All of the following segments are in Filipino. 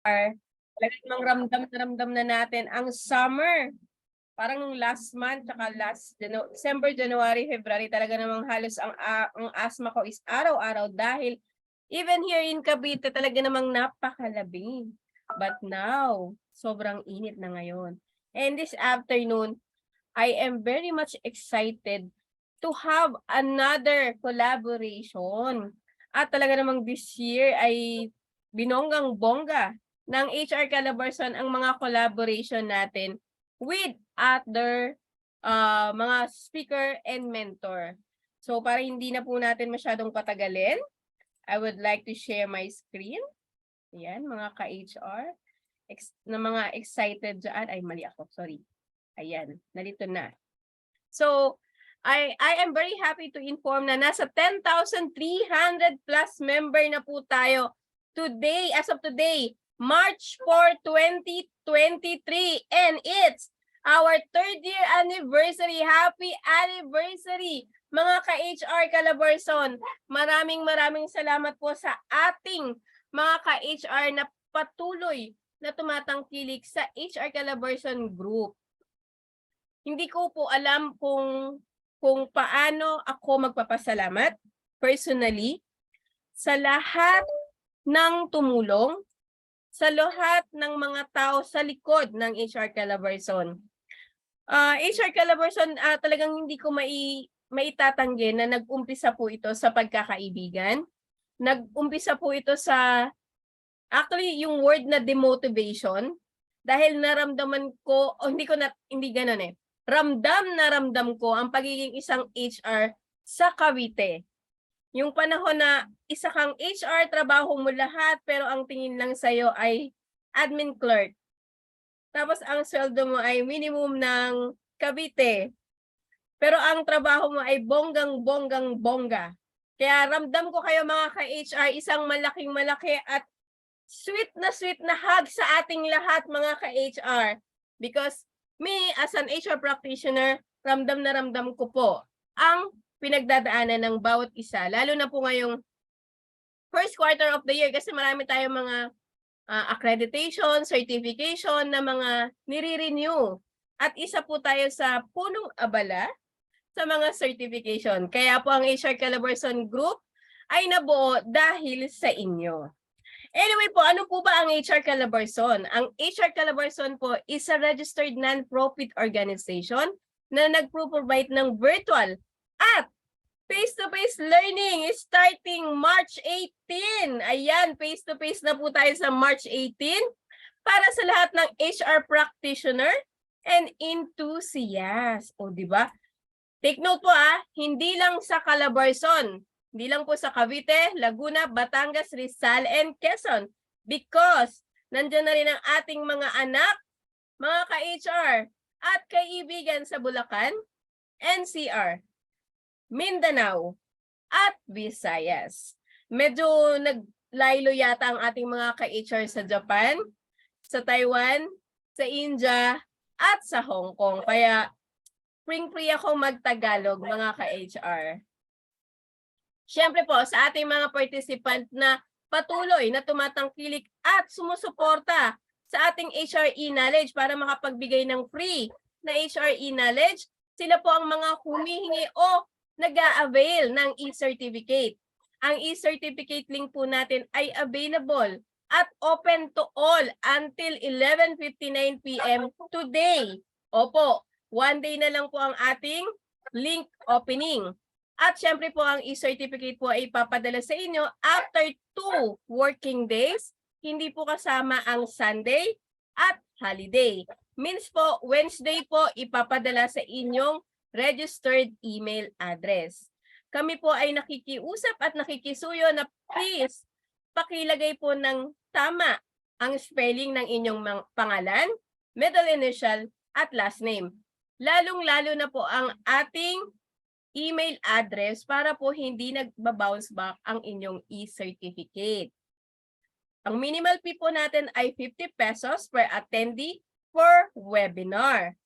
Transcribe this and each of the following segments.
Talaga namang ramdam na natin ang summer. Parang nung last month, tsaka December, January, February, talaga namang halos ang asthma ko is araw-araw dahil even here in Cavite, talaga namang napakalabing. But now, sobrang init na ngayon. And this afternoon, I am very much excited to have another collaboration. At talaga namang this year ay binonggang-bongga ng HR Calabarzon ang mga collaboration natin with other mga speaker and mentor. So para hindi na po natin masyadong patagalin, I would like to share my screen. Ayan, mga ka-HR. Na mga excited dyan. Ay, mali ako. Sorry. Ayan, narito na. So, I am very happy to inform na nasa 10,300 plus member na po tayo today, as of today, March 4, 2023. And it's our 3rd year anniversary. Happy anniversary, mga ka-HR Calabarzon. Maraming salamat po sa ating mga ka-HR na patuloy na tumatangkilik sa HR Calabarzon Group. Hindi ko po alam kung paano ako magpapasalamat personally sa lahat ng tumulong, sa lahat ng mga tao sa likod ng HR Calabarzon. HR Calabarzon, talagang hindi ko maitatanggi na nag-umpisa po ito sa pagkakaibigan. Nag-umpisa po ito sa, actually, yung word na demotivation, dahil naramdaman ko, hindi ganun eh. Ramdam na ramdam ko ang pagiging isang HR sa Cavite. Yung panahon na isa kang HR, trabaho mo lahat, pero ang tingin lang sa'yo ay admin clerk. Tapos ang sweldo mo ay minimum ng Cavite. Pero ang trabaho mo ay bonggang-bongga. Kaya ramdam ko kayo mga ka-HR, isang malaking-malaki at sweet na hug sa ating lahat mga ka-HR. Because me, as an HR practitioner, ramdam na ramdam ko po ang pinagdadaanan ng bawat isa. Lalo na po ngayong first quarter of the year kasi marami tayong mga accreditation, certification na mga nire-renew. At isa po tayo sa punong abala sa mga certification. Kaya po ang HR Calabarzon Group ay nabuo dahil sa inyo. Anyway po, ano po ba ang HR Calabarzon? Ang HR Calabarzon po is a registered non-profit organization na nagpo-provide ng virtual at face-to-face learning starting March 18. Ayan, face-to-face na po tayo sa March 18 para sa lahat ng HR practitioner and enthusiast. O, di ba? Take note po hindi lang sa Calabarzon. Hindi lang po sa Cavite, Laguna, Batangas, Rizal, and Quezon. Because nandiyan na rin ang ating mga anak, mga ka-HR, at kaibigan sa Bulacan, NCR, Mindanao, at Visayas. Medyo naglaylo yata ang ating mga ka-HR sa Japan, sa Taiwan, sa India, at sa Hong Kong. Kaya, free ako mag-Tagalog, mga ka-HR. Siyempre po, sa ating mga participant na patuloy na tumatangkilik at sumusuporta sa ating HR e-knowledge para makapagbigay ng free na HR e-knowledge, sila po ang mga humihingi o nag-a-avail ng e-certificate. Ang e-certificate link po natin ay available at open to all until 11:59 p.m. today. Opo, one day na lang po ang ating link opening. At syempre po ang e-certificate po ay ipapadala sa inyo after 2 working days. Hindi po kasama ang Sunday at holiday. Means po, Wednesday po ipapadala sa inyong registered email address. Kami po ay nakikiusap at nakikisuyo na please pakilagay po ng tama ang spelling ng inyong pangalan, middle initial at last name. Lalong-lalo na po ang ating email address para po hindi nagba-bounce back ang inyong e-certificate. Ang minimal fee po natin ay 50 pesos per attendee per webinar.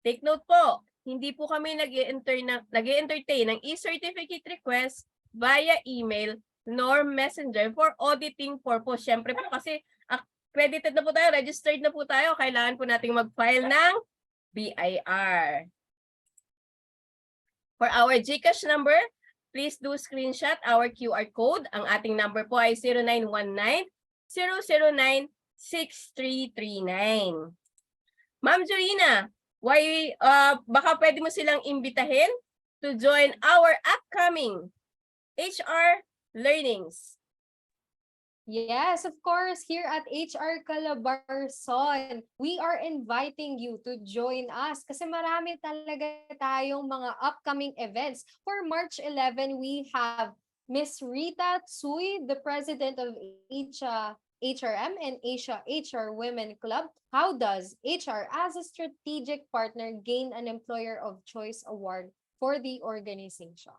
Take note po, hindi po kami nag-entertain ng e-certificate request via email nor messenger for auditing purpose. Siyempre po kasi Credited na po tayo, registered na po tayo. Kailangan po nating mag-file ng BIR. For our GCash number, please do screenshot our QR code. Ang ating number po ay 0919-009-6339. Ma'am Jorina, baka pwede mo silang imbitahin to join our upcoming HR learnings. Yes, of course, here at HR Calabarzon, we are inviting you to join us kasi marami talaga tayong mga upcoming events. For March 11, we have Miss Rita Tsui, the president of HRM and Asia HR Women Club. How does HR as a strategic partner gain an Employer of Choice Award for the organization?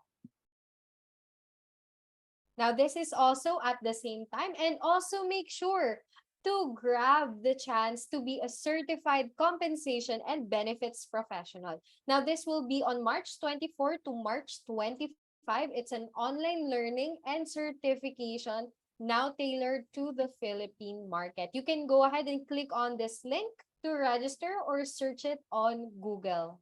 Now, this is also at the same time, and also make sure to grab the chance to be a certified compensation and benefits professional. Now, this will be on March 24 to March 25. It's an online learning and certification now tailored to the Philippine market. You can go ahead and click on this link to register or search it on Google.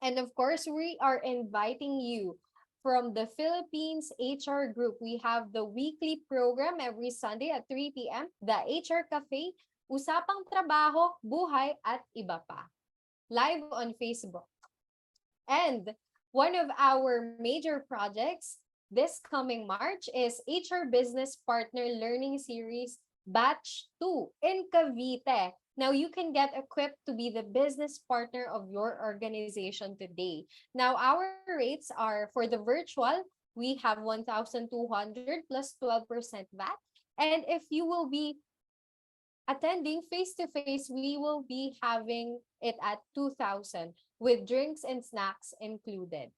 And of course, we are inviting you from the Philippines HR Group. We have the weekly program every Sunday at 3 p.m. The HR Cafe, Usapang Trabaho, Buhay at Iba pa. Live on Facebook. And one of our major projects this coming March is HR Business Partner Learning Series Batch 2 in Cavite. Now, you can get equipped to be the business partner of your organization today. Now, our rates are for the virtual, we have 1,200 plus 12% VAT. And if you will be attending face-to-face, we will be having it at 2,000 with drinks and snacks included.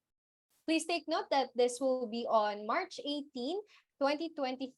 Please take note that this will be on March 18, 2023.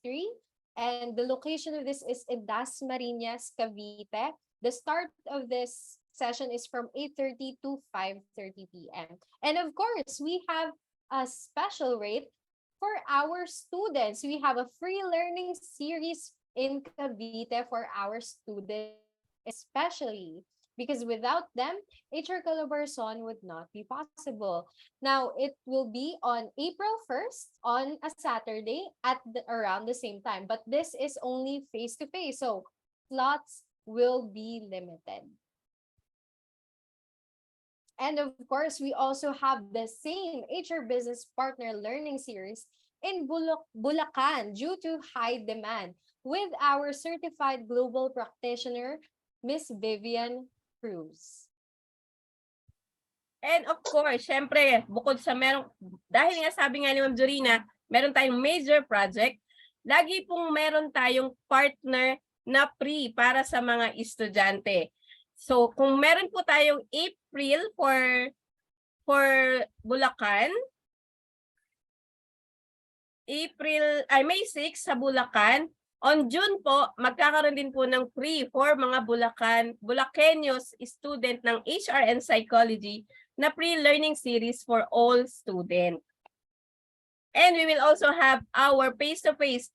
And the location of this is in Dasmariñas, Cavite. The start of this session is from 8:30 to 5:30 p.m. And of course, we have a special rate for our students. We have a free learning series in Cavite for our students, especially because without them, HR Calabarzon would not be possible. Now, it will be on April 1st on a Saturday at around the same time. But this is only face-to-face, so slots will be limited. And of course, we also have the same HR Business Partner Learning Series in Bulacan due to high demand with our certified global practitioner, Miss Vivian Cruz. And of course, syempre, bukod sa dahil nga sabi nga ni Ma'am Jorina, meron tayong major project, lagi pong meron tayong partner na free para sa mga estudyante. So, kung meron po tayong April for Bulacan, May 6 sa Bulacan, on June po, magkakaroon din po ng free for mga Bulakeños student ng HR and Psychology na pre-learning series for all students. And we will also have our face-to-face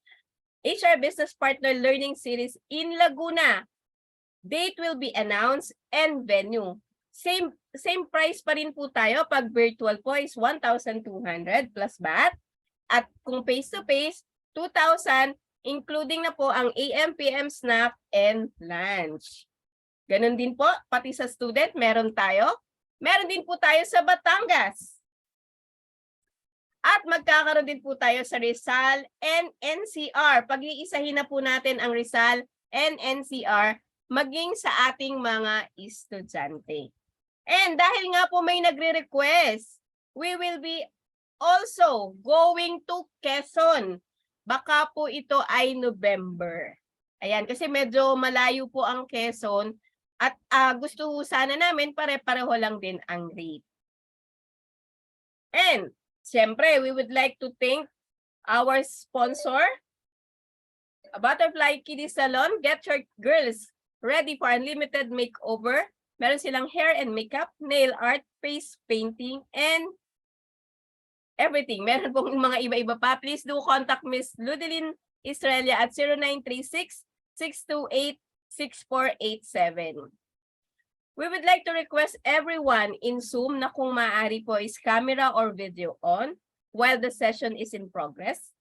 HR Business Partner Learning Series in Laguna. Date will be announced and venue. Same price pa rin po tayo. Pag virtual po is 1,200 plus VAT. At kung face-to-face, 2,000, including na po ang AM, PM snack and lunch. Ganon din po, pati sa student, meron tayo. Meron din po tayo sa Batangas. At magkakaroon din po tayo sa Rizal and NCR. Pag-iisahin na po natin ang Rizal and NCR maging sa ating mga estudyante. And dahil nga po may nagre-request, we will be also going to Quezon. Baka po ito ay November. Ayan, kasi medyo malayo po ang Quezon at gusto sana namin pare-pareho lang din ang rate. And siyempre, we would like to thank our sponsor, Butterfly Kiddie Salon. Get your girls ready for unlimited makeover. Meron silang hair and makeup, nail art, face painting, and everything. Meron pong mga iba-iba pa. Please do contact Miss Ludelyn Israelia at 0936-628-6487. We would like to request everyone in Zoom na kung maaari po is camera or video on while the session is in progress.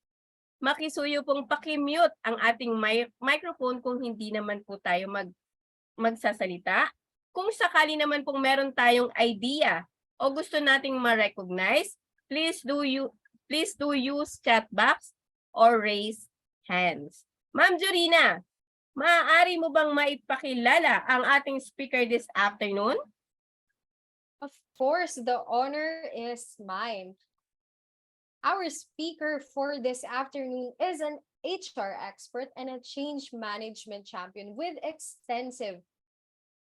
Makisuyo pong pakimute ang ating microphone kung hindi naman po tayo magsasalita. Kung sakali naman pong meron tayong idea o gusto nating ma-recognize, please do use chat box or raise hands. Ma'am Jorina, maaari mo bang maipakilala ang ating speaker this afternoon? Of course, the honor is mine. Our speaker for this afternoon is an HR expert and a change management champion with extensive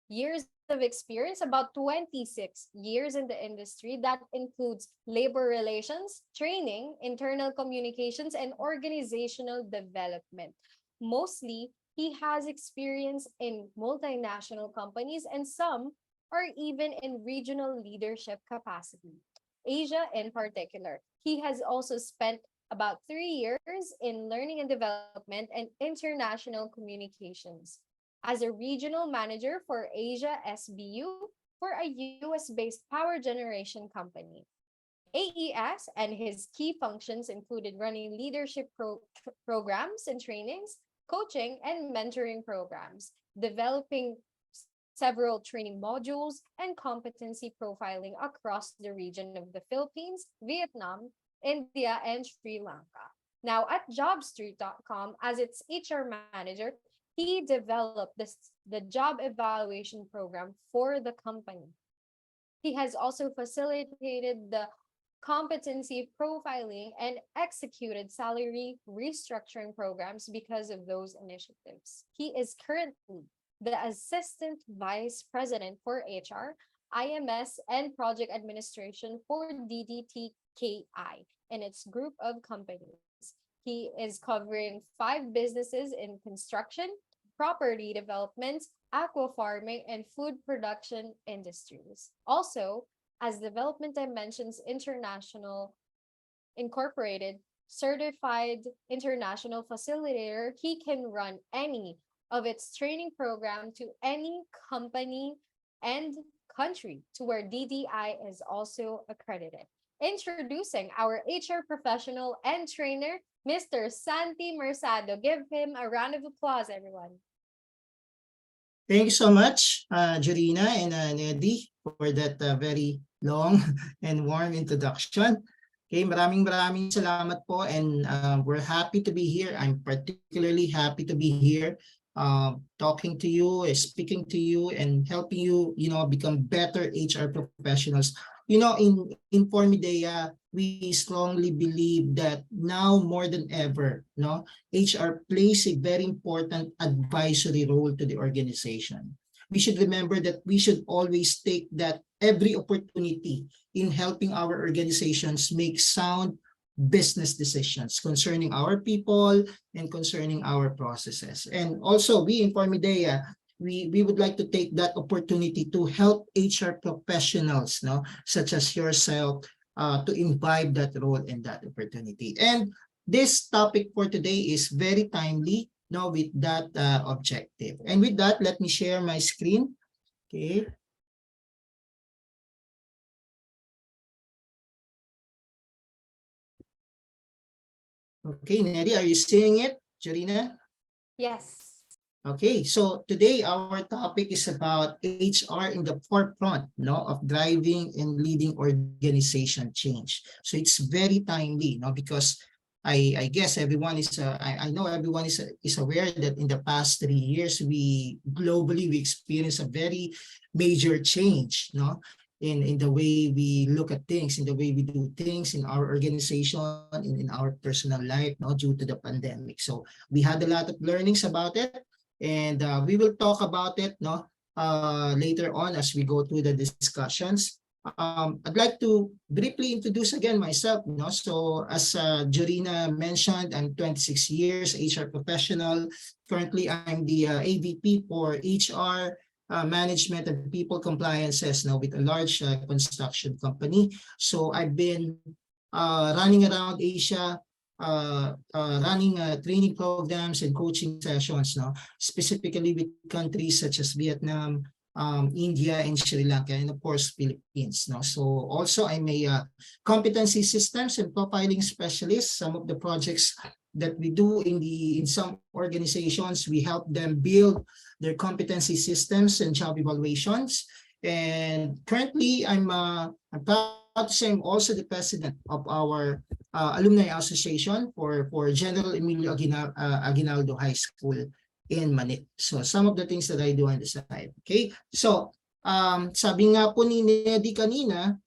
years of experience, about 26 years in the industry. That includes labor relations, training, internal communications, and organizational development. Mostly, he has experience in multinational companies, and some are even in regional leadership capacity. Asia in particular. He has also spent about 3 years in learning and development and international communications as a regional manager for Asia SBU for a US-based power generation company. AES and his key functions included running leadership programs and trainings, coaching and mentoring programs, developing several training modules, and competency profiling across the region of the Philippines, Vietnam, India, and Sri Lanka. Now, at jobstreet.com, as its HR manager, he developed the job evaluation program for the company. He has also facilitated the competency profiling and executed salary restructuring programs because of those initiatives. He is currently the Assistant Vice President for HR, IMS, and Project Administration for DDTKI and its group of companies. He is covering 5 businesses in construction, property development, aqua farming, and food production industries. Also, as Development Dimensions International Incorporated certified international facilitator, he can run any of its training program to any company and country to where DDI is also accredited. Introducing our HR professional and trainer, Mr. Santi Mersado. Give him a round of applause, everyone. Thank you so much, Jorina and Neddy, for that very long and warm introduction. Okay, maraming salamat po, and we're happy to be here. I'm particularly happy to be here talking to you, speaking to you, and helping you, become better HR professionals. In Formidea, we strongly believe that now more than ever, HR plays a very important advisory role to the organization. We should remember that we should always take that every opportunity in helping our organizations make sound business decisions concerning our people and concerning our processes. And also, we in Formidea, we would like to take that opportunity to help HR professionals, such as yourself, to imbibe that role and that opportunity. And this topic for today is very timely, with that objective. And with that, let me share my screen. Okay. Okay, Neddy, are you seeing it, Jorina? Yes. Okay, so today our topic is about HR in the forefront, of driving and leading organization change. So it's very timely, because I guess everyone is, I know everyone is aware that in the past 3 years, globally we experienced a very major change, in the way we look at things, in the way we do things in our organization, in our personal life, due to the pandemic. So we had a lot of learnings about it, and we will talk about it later on as we go through the discussions. I'd like to briefly introduce again myself. So as Jorina mentioned, I'm 26 years HR professional. Currently, I'm the AVP for HR management and people compliances with a large construction company. So I've been running around Asia, running training programs and coaching sessions, no, specifically with countries such as Vietnam, India, and Sri Lanka, and of course Philippines. No, so also I'm a competency systems and profiling specialist. Some of the projects that we do in some organizations, we help them build their competency systems and job evaluations. And currently, I'm proud to say I'm also the president of our Alumni Association for General Emilio Aguinaldo High School in Manila. So some of the things that I do on the side. Okay, so sabi nga po ni Nedy kanina,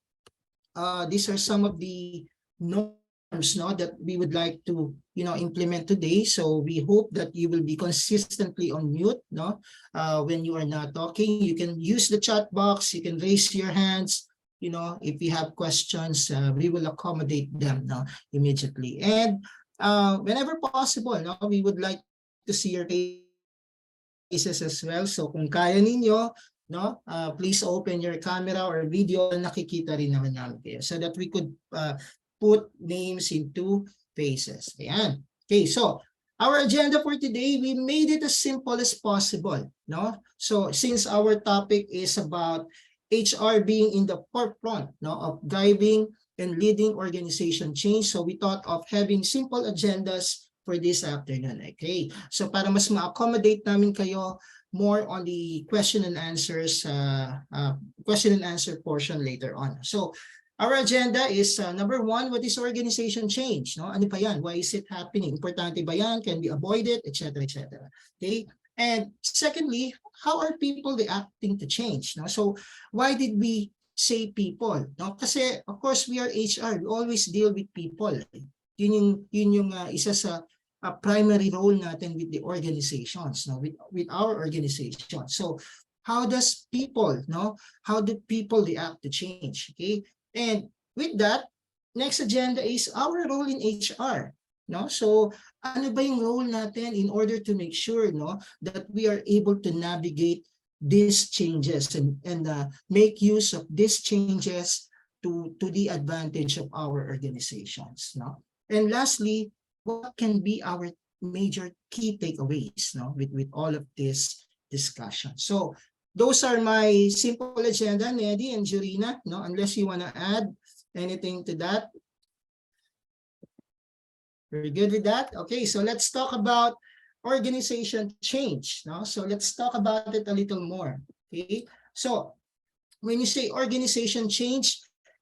these are some of the norms, no, that we would like to implement today. So we hope that you will be consistently on mute, no, when you are not talking. You can use the chat box, you can raise your hands. If you have questions, we will accommodate them, no, immediately. And whenever possible, no, we would like to see your faces as well. So kung kaya ninyo, no, please open your camera or video, nakikita rin naman namin kayo, so that we could put names into faces. Ayan. Okay, so our agenda for today, we made it as simple as possible, no? So since our topic is about HR being in the forefront, no, of driving and leading organization change, so we thought of having simple agendas for this afternoon. Okay, so para mas ma-accommodate namin kayo more on the question and answer portion later on. So our agenda is number 1, what is organization change? No, ano pa yan? Why is it happening? Importante ba yan? Can be avoided, etc., etc. Okay. And secondly, how are people reacting to change? No? So why did we say people? No? Kasi of course we are HR. We always deal with people. Yun yung isa sa primary role natin with the organizations, no, with our organization. So how does people, no, how do people react to change? Okay, and with that, next agenda is our role in HR. No, so ano ba yung role natin in order to make sure, no, that we are able to navigate these changes and make use of these changes to the advantage of our organizations, no? And lastly, what can be our major key takeaways, no, with all of this discussion. So those are my simple agenda, Nedy and Jorina, no, unless you want to add anything to that. Very good with that. Okay, so let's talk about organization change. No? So let's talk about it a little more. Okay, so when you say organization change,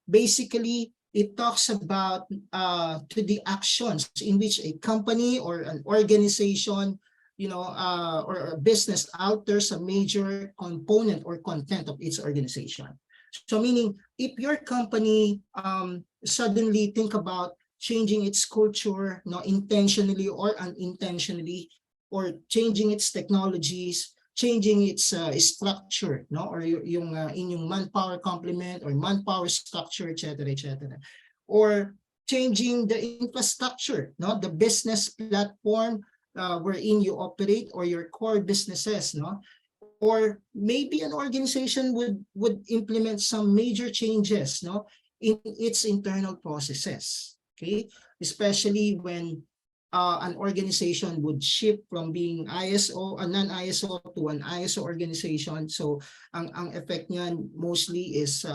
basically it talks about to the actions in which a company or an organization, or a business alters a major component or content of its organization. So meaning, if your company suddenly think about changing its culture, no, intentionally or unintentionally, or changing its technologies, changing its structure, no, or yung inyong manpower complement or manpower structure, etc., etc., or changing the infrastructure, no, the business platform wherein you operate, or your core businesses, no, or maybe an organization would implement some major changes, no, in its internal processes. Okay, especially when an organization would shift from being ISO, a non-ISO, to an ISO organization. So ang effect niyan mostly is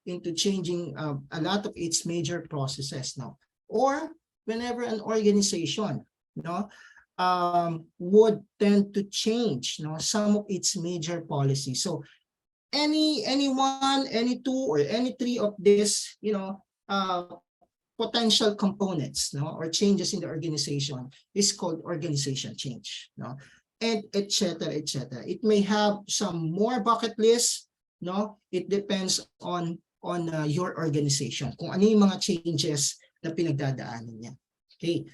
into changing a lot of its major processes, no? Or whenever an organization, no, would tend to change, no, some of its major policies. So any one, any two, or any three of this, potential components, no, or changes in the organization is called organization change, no, and etc., etc. It may have some more bucket list, no. It depends on your organization kung ano yung mga changes na pinagdadaanan niya. Okay,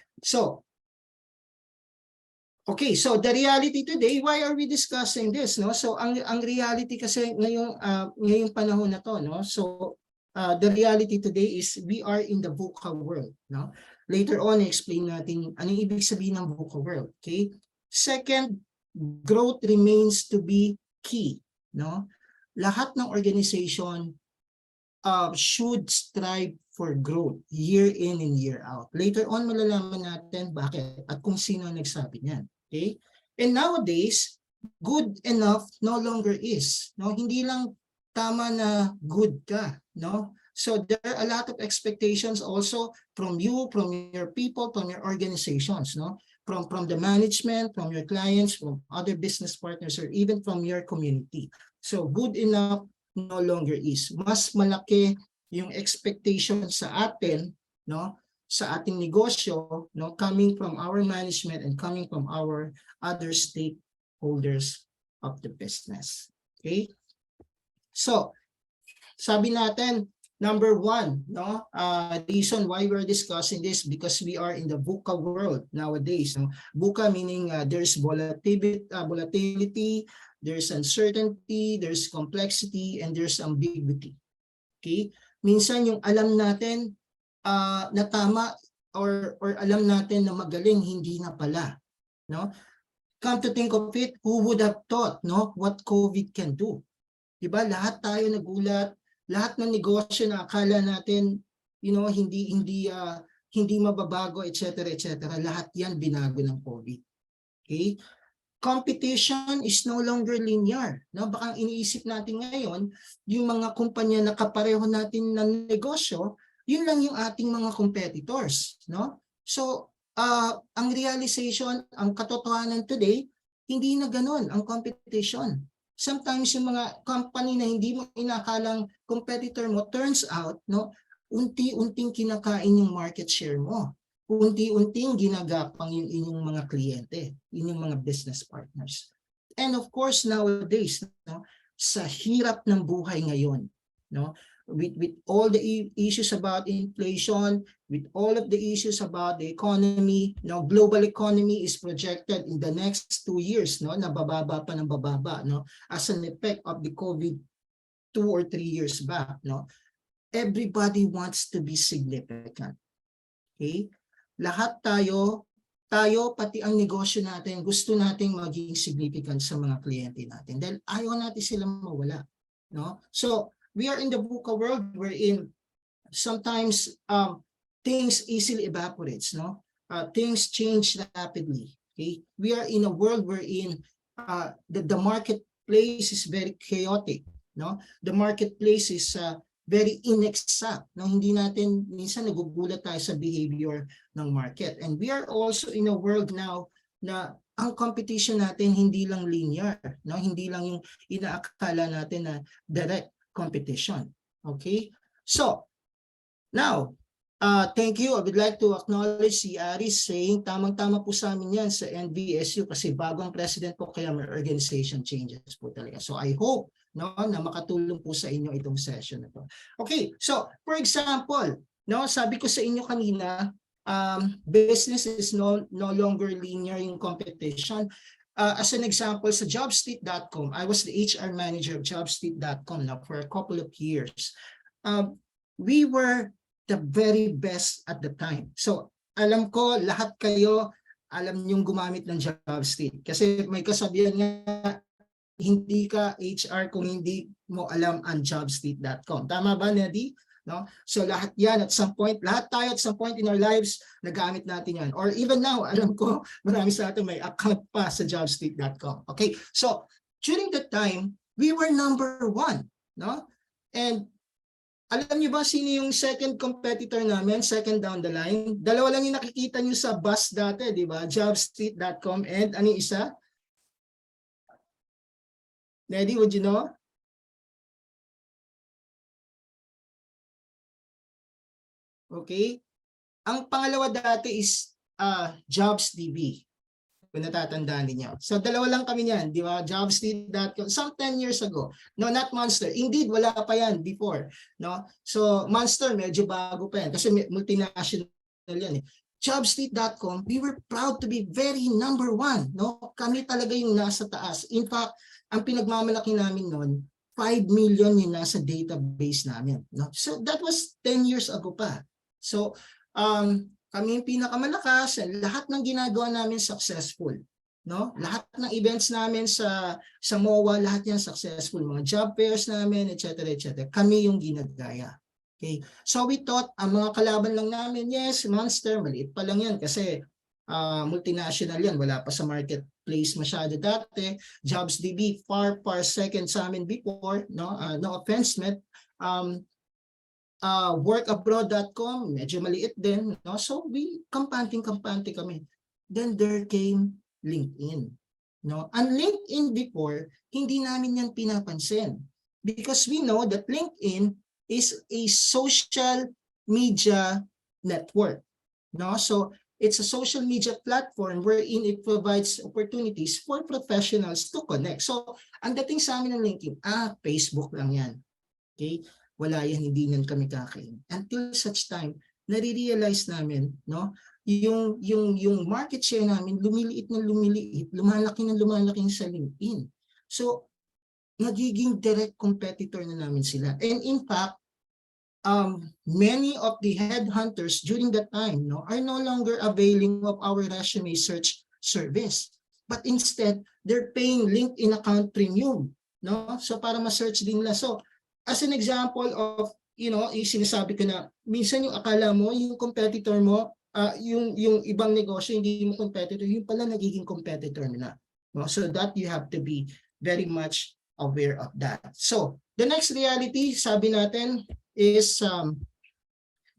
so the reality today, why are we discussing this, no? So ang reality kasi ngayong panahon na to, no, so the reality today is we are in the VUCA world, no? Later on, explain natin ano yung ibig sabihin ng VUCA world. Okay? Second, growth remains to be key, no? Lahat ng organization should strive for growth year in and year out. Later on, malalaman natin bakit at kung sino nagsabi niyan. Okay? And nowadays, good enough no longer is. No? Hindi lang tama na good ka. No? So there are a lot of expectations also from you, from your people, from your organizations. No? From the management, from your clients, from other business partners, or even from your community. So good enough no longer is. Mas malaki yung expectation sa atin, no, sa ating negosyo, no, coming from our management and coming from our other stakeholders of the business. Okay? So, sabi natin, number one, no, reason why we're discussing this because we are in the VUCA world nowadays. No? VUCA meaning there's volatility, there's uncertainty, there's complexity, and there's ambiguity. Okay? Minsan yung alam natin na tama or alam natin na magaling, hindi na pala. No? Come to think of it, who would have thought, no, what COVID can do? Diba? Lahat tayo nagulat, lahat ng negosyo na akala natin, you know, hindi mababago, etc., etc. Lahat yan binago ng COVID. Okay? Competition is no longer linear. No? Baka iniisip natin ngayon, yung mga kumpanya na kapareho natin ng negosyo, yun lang yung ating mga competitors. No? So, ang realization, ang katotohanan today, hindi na ganun ang competition. Sometimes yung mga company na hindi mo inakalang competitor mo, turns out, no, unti-unting kinakain yung market share mo. Unti-unting ginagapang yung inyong mga kliyente, inyong mga business partners. And of course, nowadays, no, sa hirap ng buhay ngayon, no, with all the issues about inflation, with all of the issues about the economy, no, global economy is projected in the next 2 years, no, na bababa pa ng bababa, no, as an effect of the COVID 2 or 3 years back, no. Everybody wants to be significant. Okay? Lahat tayo pati ang negosyo natin, gusto nating maging significant sa mga kliyente natin dahil ayaw natin silang mawala, no? So, we are in the VUCA world wherein sometimes things easily evaporates, no? Things change rapidly, okay? We are in a world wherein the marketplace is very chaotic, no? The marketplace is very inexact, no? Hindi natin, minsan nagugulat tayo sa behavior ng market. And we are also in a world now na ang competition natin hindi lang linear, no? Hindi lang yung inaakala natin na direct competition. Okay? So, now, thank you. I would like to acknowledge si Aris saying tamang-tama po sa amin yan sa NVSU kasi bagong president po kaya may organization changes po talaga. So, I hope, no, na makatulong po sa inyo itong session na to. Okay, so for example, no, sabi ko sa inyo kanina, business is no longer linear yung competition. As an example, sa jobstreet.com, I was the HR manager of jobstreet.com now for a couple of years. We were the very best at the time. So alam ko lahat kayo alam niyong gumamit ng Jobstreet kasi may kasabihan nga hindi ka HR kung hindi mo alam ang jobstreet.com. Tama ba, Neddy? No? So lahat yan at some point, lahat tayo at some point in our lives, nagamit natin yan. Or even now, alam ko, marami sa atin may account pa sa jobstreet.com. Okay, so during that time, we were number 1. No? And alam niyo ba sino yung second competitor namin, second down the line? Dalawa lang yung nakikita niyo sa bus dati, di ba? Jobstreet.com and ano yung isa? Neddy, would you know? Okay. Ang pangalawa dati is JobsDB. Kung natatandaan niyo. So dalawa lang kami niyan, di ba? Jobstreet.com, some 10 years ago. No, not Monster. Indeed, wala pa yan before. No? So Monster, medyo bago pa yan kasi multinational yan eh. Jobstreet.com, we were proud to be very number 1. No? Kami talaga yung nasa taas. In fact, ang pinagmamalaki namin noon, 5 million yung nasa database namin. No? So that was 10 years ago pa. So kami yung pinakamalakas, lahat ng ginagawa namin successful. no? Lahat ng events namin sa MOA, lahat yan successful. Mga job fairs namin, etc. Kami yung ginagaya. Okay? So we thought, ang mga kalaban lang namin, yes, Monster, maliit pa lang yan kasi multinational yan, wala pa sa marketplace masyado dati. Jobs DB, far second sa amin before, no? No offense, met. Workabroad.com, medyo maliit din, no? So we kampante kami. Then there came LinkedIn, no? Ang LinkedIn before, hindi namin yan pinapansin because we know that LinkedIn is a social media network, no? So it's a social media platform wherein it provides opportunities for professionals to connect. So ang dating sa amin ng LinkedIn, Facebook lang yan. Okay? Wala yan, hindi yan kami kakain. Until such time, nare-realize namin, no, yung market share namin lumiliit, lumalaki sa LinkedIn. So, nagiging direct competitor na namin sila. And in fact, many of the headhunters during that time, no, are no longer availing of our resume search service. But instead, they're paying LinkedIn account premium, no? So para ma-search din nila. So as an example of, yung sinasabi ko na minsan yung akala mo, yung competitor mo, yung ibang negosyo, hindi mo competitor, yung pala nagiging competitor nila. No? So that you have to be very much aware of that. So the next reality, sabi natin, is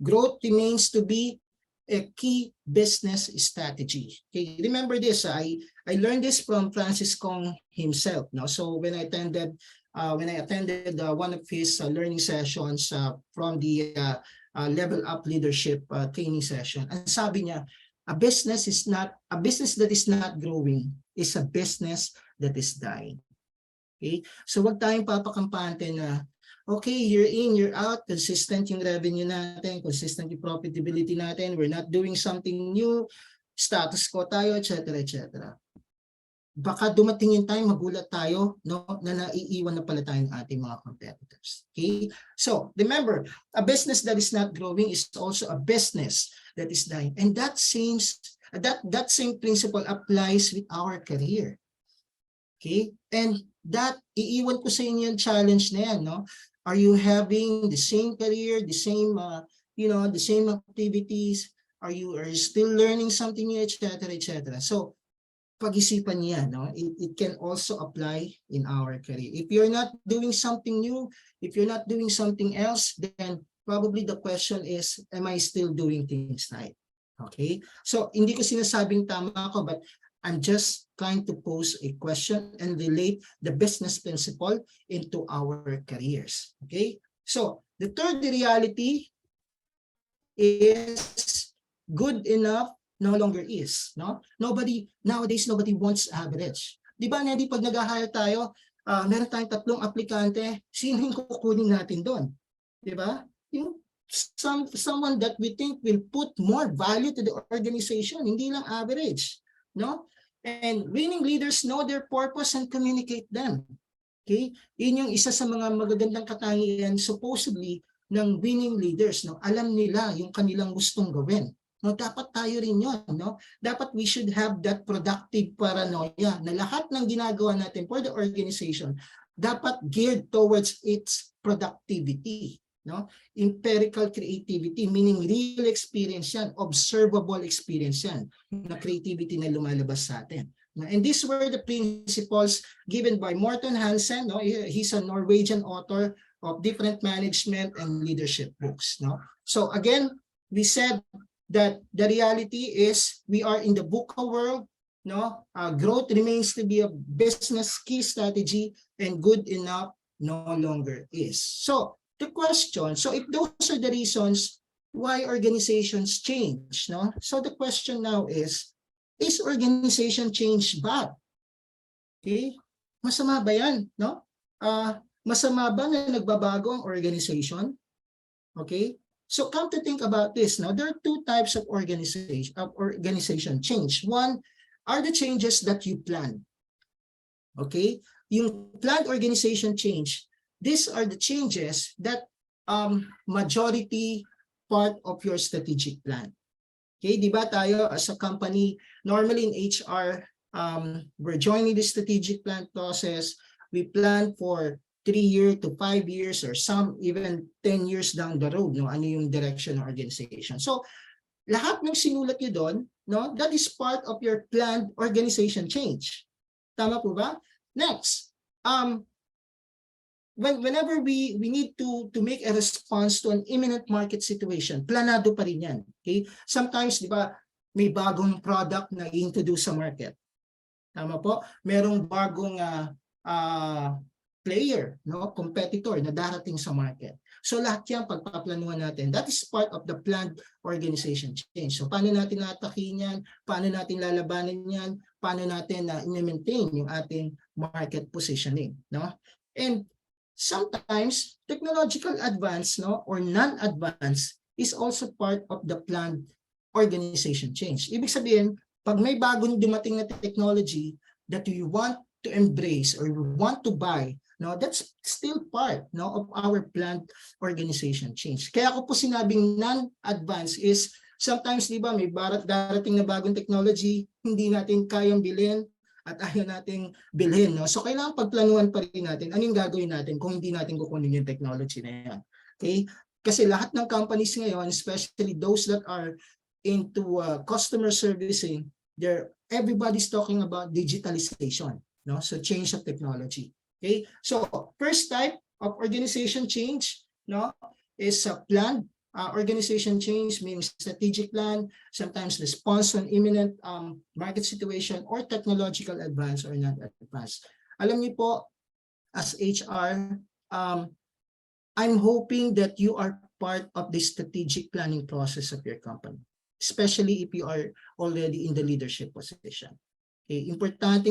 growth remains to be a key business strategy. Okay, remember this, I learned this from Francis Kong himself. No? So when I attended one of his learning sessions from the Level Up Leadership training session, and sabi niya, a business that is not growing is a business that is dying. Okay, so wag tayong papakampante na okay, year in, year out, consistent yung revenue natin, consistent yung profitability natin, we're not doing something new, status quo tayo, etc. Baka dumating yung time, magulat tayo, no, na naiiwan na pala tayo ng ating mga competitors. Okay? So, remember, a business that is not growing is also a business that is dying. And that same principle applies with our career. Okay? And that, iiwan ko sa inyo yung challenge na yan, no? Are you having the same career, the same, the same activities? Are you still learning something new, etc. So, pag-isipan niya, no? It can also apply in our career. If you're not doing something new, if you're not doing something else, then probably the question is, am I still doing things right? Okay? So, hindi ko sinasabing tama ako, but I'm just trying to pose a question and relate the business principle into our careers. Okay? So, the third reality is good enough no longer is. No? Nowadays, nobody wants average. Di ba, Nedy, pag nag-hire tayo, meron tayong 3 aplikante, sino yung kukunin natin doon? Di ba? Yung someone that we think will put more value to the organization, hindi lang average. No? And winning leaders know their purpose and communicate them. Okay? Yun yung isa sa mga magagandang katangian supposedly ng winning leaders. No? Alam nila yung kanilang gustong gawin. No, dapat tayo rin yun. No? Dapat we should have that productive paranoia na lahat ng ginagawa natin for the organization dapat geared towards its productivity. No? Empirical creativity, meaning real experience yan, observable experience yan, na creativity na lumalabas sa atin. No? And these were the principles given by Morten Hansen. No? He's a Norwegian author of different management and leadership books. No? So again, we said that the reality is we are in the VUCA world. No, growth remains to be a business key strategy, and good enough no longer is. So the question, so if those are the reasons why organizations change, no? So the question now is organization change bad? Okay, masama ba yan, no? Masama ba na nagbabago ang organization? Okay. So come to think about this, now there are 2 types of organization change. One are the changes that you plan. Okay, yung planned organization change, these are the changes that majority part of your strategic plan. Okay, di ba tayo as a company, normally in HR, we're joining the strategic plan process. We plan for 3 years to 5 years or some even 10 years down the road, no, ano yung direction ng organization. So lahat ng sinulat nyo doon, no, that is part of your planned organization change. Tama po ba? Next, whenever we need to make a response to an imminent market situation, planado pa rin yan. Okay? Sometimes, di ba, may bagong product na i-introduce sa market. Tama po? Merong bagong player, no, competitor na darating sa market. So lahat yan pagpaplanuhan natin. That is part of the planned organization change. So paano natin natakin yan? Paano natin lalabanan yan? Paano natin i-maintain yung ating market positioning, no? And sometimes technological advance, no, or non-advance is also part of the planned organization change. Ibig sabihin, pag may bagong dumating na technology that you want to embrace or you want to buy, no, that's still part, no, of our planned organization change. Kaya ako po sinabing non-advance is sometimes, di ba, may darating na bagong technology, hindi natin kayang bilhin at ayaw nating bilhin, no? So kailangan pagplanuhan pa rin natin anong gagawin natin kung hindi natin kukunin yung technology na yan. Okay? Kasi lahat ng companies ngayon, especially those that are into customer servicing, everybody's talking about digitalization, no? So change of technology. Okay? So first type of organization change, no, is a planned organization change, meaning strategic plan, sometimes response on imminent market situation or technological advance or not advance. Alam niyo po, as HR, I'm hoping that you are part of the strategic planning process of your company, especially if you are already in the leadership position. Okay, importante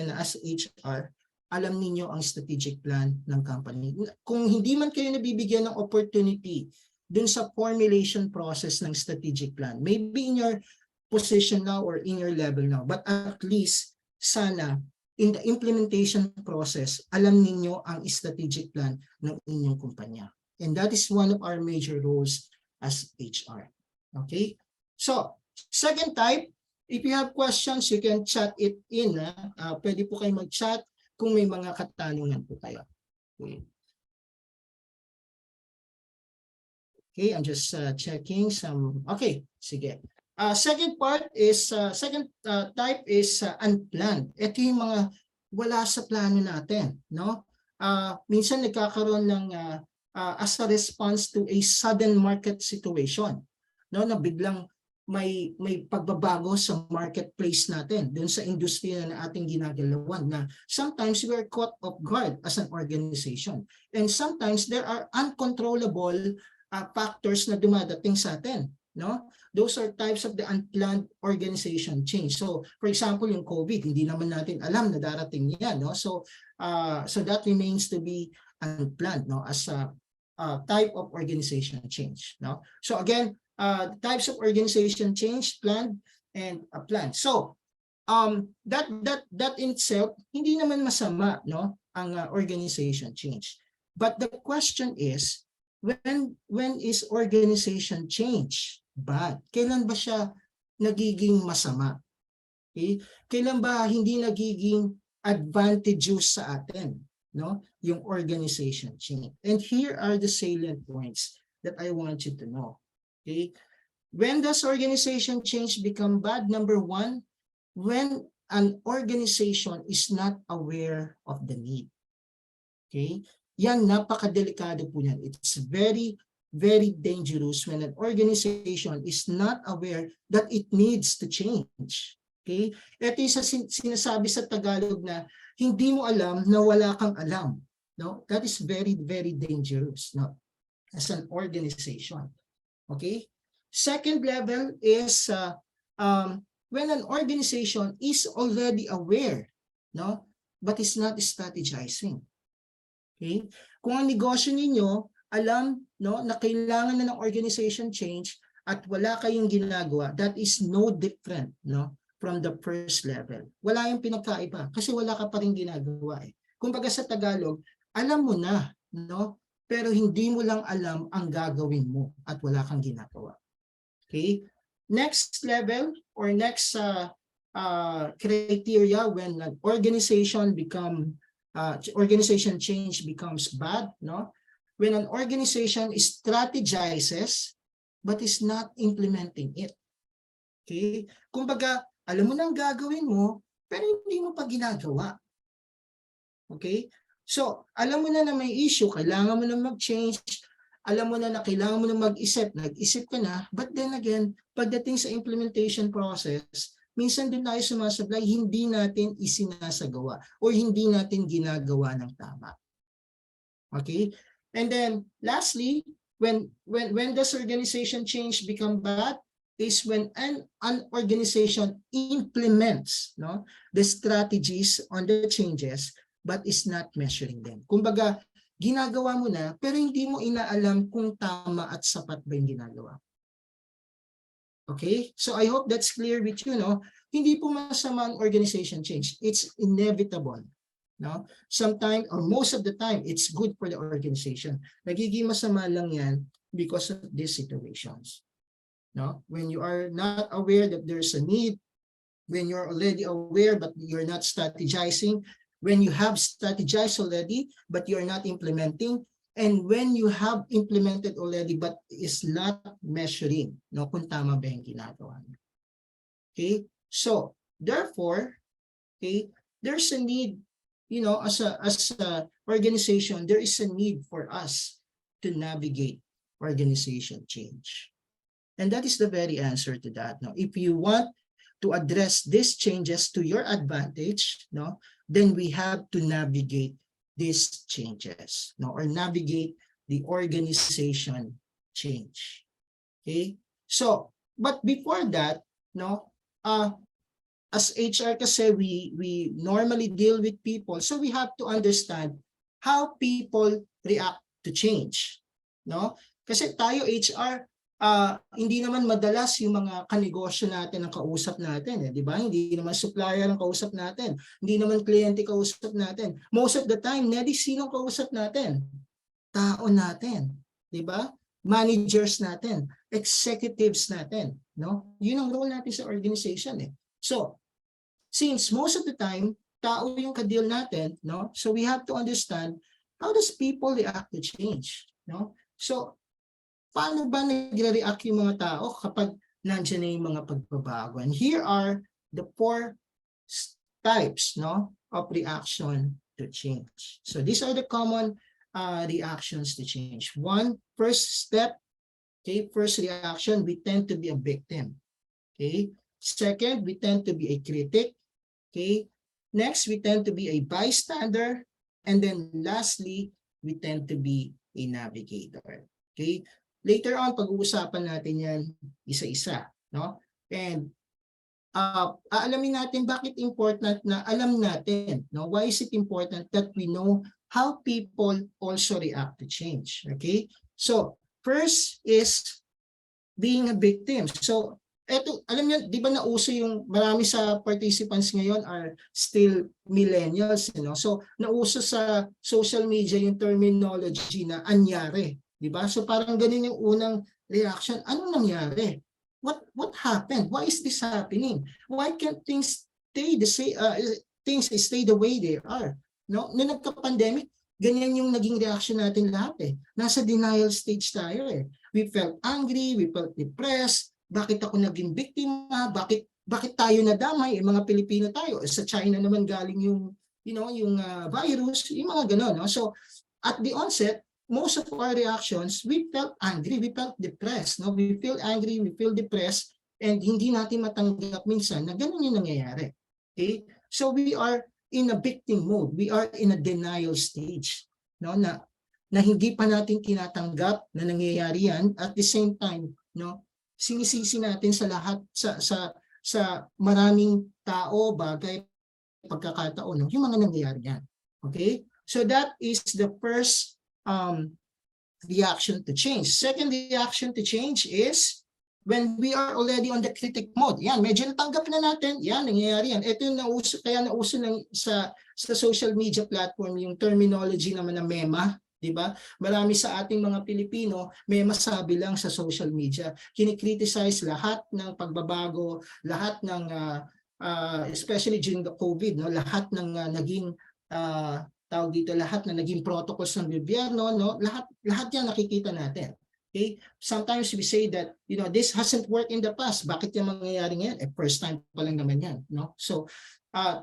na as HR, alam niyo ang strategic plan ng company. Kung hindi man kayo nabibigyan ng opportunity dun sa formulation process ng strategic plan, maybe in your position now or in your level now, but at least sana in the implementation process, alam ninyo ang strategic plan ng inyong kumpanya. And that is one of our major roles as HR. Okay? So, second type, if you have questions, you can chat it in. Pwede po kayo mag-chat kung may mga katanungan po kayo. Okay. Okay, I'm just checking some. Okay, sige. Second type is unplanned. Ito yung mga wala sa plano natin, no? Minsan nagkakaroon ng as a response to a sudden market situation, no, na biglang may pagbabago sa marketplace natin, dun sa industriya na ating ginagalawan, na sometimes we are caught off guard as an organization. And sometimes there are uncontrollable factors na dumadating sa atin, no? Those are types of the unplanned organization change. So, for example, yung COVID, hindi naman natin alam na darating yan, no? So that remains to be unplanned, no, as a type of organization change, no? So again, types of organization change, planned and planned. So that in itself hindi naman masama, no, ang organization change. But the question is, when is organization change bad? Kailan ba siya nagiging masama? Okay? Kailan ba hindi nagiging advantageous sa atin, no, yung organization change? And here are the salient points that I want you to know. Okay? When does organization change become bad? Number one, when an organization is not aware of the need. Okay? Yan, napakadelikado po yan. It's very, very dangerous when an organization is not aware that it needs to change. Okay? Ito yung sinasabi sa Tagalog na hindi mo alam na wala kang alam. No? That is very, very dangerous, no, as an organization. Okay? Second level is when an organization is already aware, no, but is not strategizing. Okay? Kung ang negosyo ninyo, alam, no, na kailangan na ng organization change at wala kayong ginagawa, that is no different, no, from the first level. Wala yung pinagkaiba kasi wala ka pa rin ginagawa eh. Kumbaga sa Tagalog, alam mo na, no, pero hindi mo lang alam ang gagawin mo at wala kang ginagawa. Okay? Next level or next criteria when an organization change becomes bad, no? When an organization strategizes but is not implementing it. Okay? Kumbaga, alam mo nang gagawin mo, pero hindi mo pa ginagawa. Okay? So, alam mo na may issue, kailangan mo na mag-change, alam mo na kailangan mo na mag-isip, nag-isip ka na, but then again, pagdating sa implementation process, minsan din tayo sumasablay, hindi natin isinasagawa or hindi natin ginagawa ng tama. Okay? And then, lastly, when does organization change become bad? Is when an organization implements, no, the strategies on the changes but is not measuring them. Kumbaga, ginagawa mo na pero hindi mo inaalam kung tama at sapat ba yung ginagawa. Okay? So I hope that's clear with you, no? Hindi po masama ang organization change. It's inevitable. No? Sometimes or most of the time, it's good for the organization. Nagiging masama lang yan because of these situations. No? When you are not aware that there's a need, when you're already aware but you're not strategizing, when you have strategized already but you're not implementing, and when you have implemented already but is not measuring, no, kung tama ba yung ginagawa niyo. Okay? So, therefore, okay, there's a need, you know, as a organization, there is a need for us to navigate organization change. And that is the very answer to that. No? If you want to address these changes to your advantage, no, then we have to navigate these changes, no, or navigate the organization change. Okay? So, but before that, no, as HR kasi we normally deal with people, so we have to understand how people react to change, no? Kasi tayo HR, hindi naman madalas yung mga kanegosyo natin ang kausap natin, di ba? Hindi naman supplier ang kausap natin, hindi naman kliyente kausap natin. Most of the time, sinong kausap natin? Tao natin, di ba? Managers natin, executives natin, no? Yun ang role natin sa organization, eh. So, since most of the time, tao yung ka-deal natin, no? So we have to understand how does people react to change, no? So, paano ba nagre-react yung mga tao kapag nandiyan na yung mga pagbabago? And here are the 4 types, no, of reaction to change. So these are the common reactions to change. First step, okay, first reaction, we tend to be a victim. Okay. Second, we tend to be a critic. Okay. Next, we tend to be a bystander. And then lastly, we tend to be a navigator. Okay. Later on, pag-uusapan natin yan isa-isa, no? And aalamin natin bakit important na alam natin, no? Why is it important that we know how people also react to change, okay? So, first is being a victim. So, eto, alam niyo, di ba nauso yung marami sa participants ngayon are still millennials, you know? So, nauso sa social media yung terminology na anyari. Diba? So parang ganun yung unang reaction. Anong nangyari? What happened? Why is this happening? Why can't things stay the way they are? No? Nung nagka-pandemic, ganyan yung naging reaction natin lahat eh. Nasa denial stage tayo eh. We felt angry, we felt depressed. Bakit ako naging biktima? Bakit tayo nadamay? Mga Pilipino tayo. Sa China naman galing yung virus, yung mga ganon. No? So at the onset, most of our reactions, we felt angry, we felt depressed. No? We feel angry, we feel depressed, and hindi natin matanggap minsan na ganun yung nangyayari. Okay? So we are in a victim mode. We are in a denial stage. No? Na hindi pa natin tinatanggap na nangyayari yan. At the same time, no, sinisisi natin sa lahat, sa maraming tao, bagay, pagkakataon, no? Yung mga nangyayari yan. Okay? So that is the first reaction to change. Second reaction to change is when we are already on the critic mode. Yan, medyo natanggap na natin. Yan, nangyayari yan. Ito yung nauso, kaya nauso sa social media platform yung terminology naman na mema. Diba? Marami sa ating mga Pilipino may masabi lang sa social media. Kinikriticize lahat ng pagbabago, lahat ng especially during the COVID, no, lahat ng naging tawag dito, lahat na naging protocols ng gobyerno, no, lahat yan nakikita natin. Okay? Sometimes we say that, this hasn't worked in the past. Bakit yung mangyayari ngayon? First time pa lang naman yan, no? So,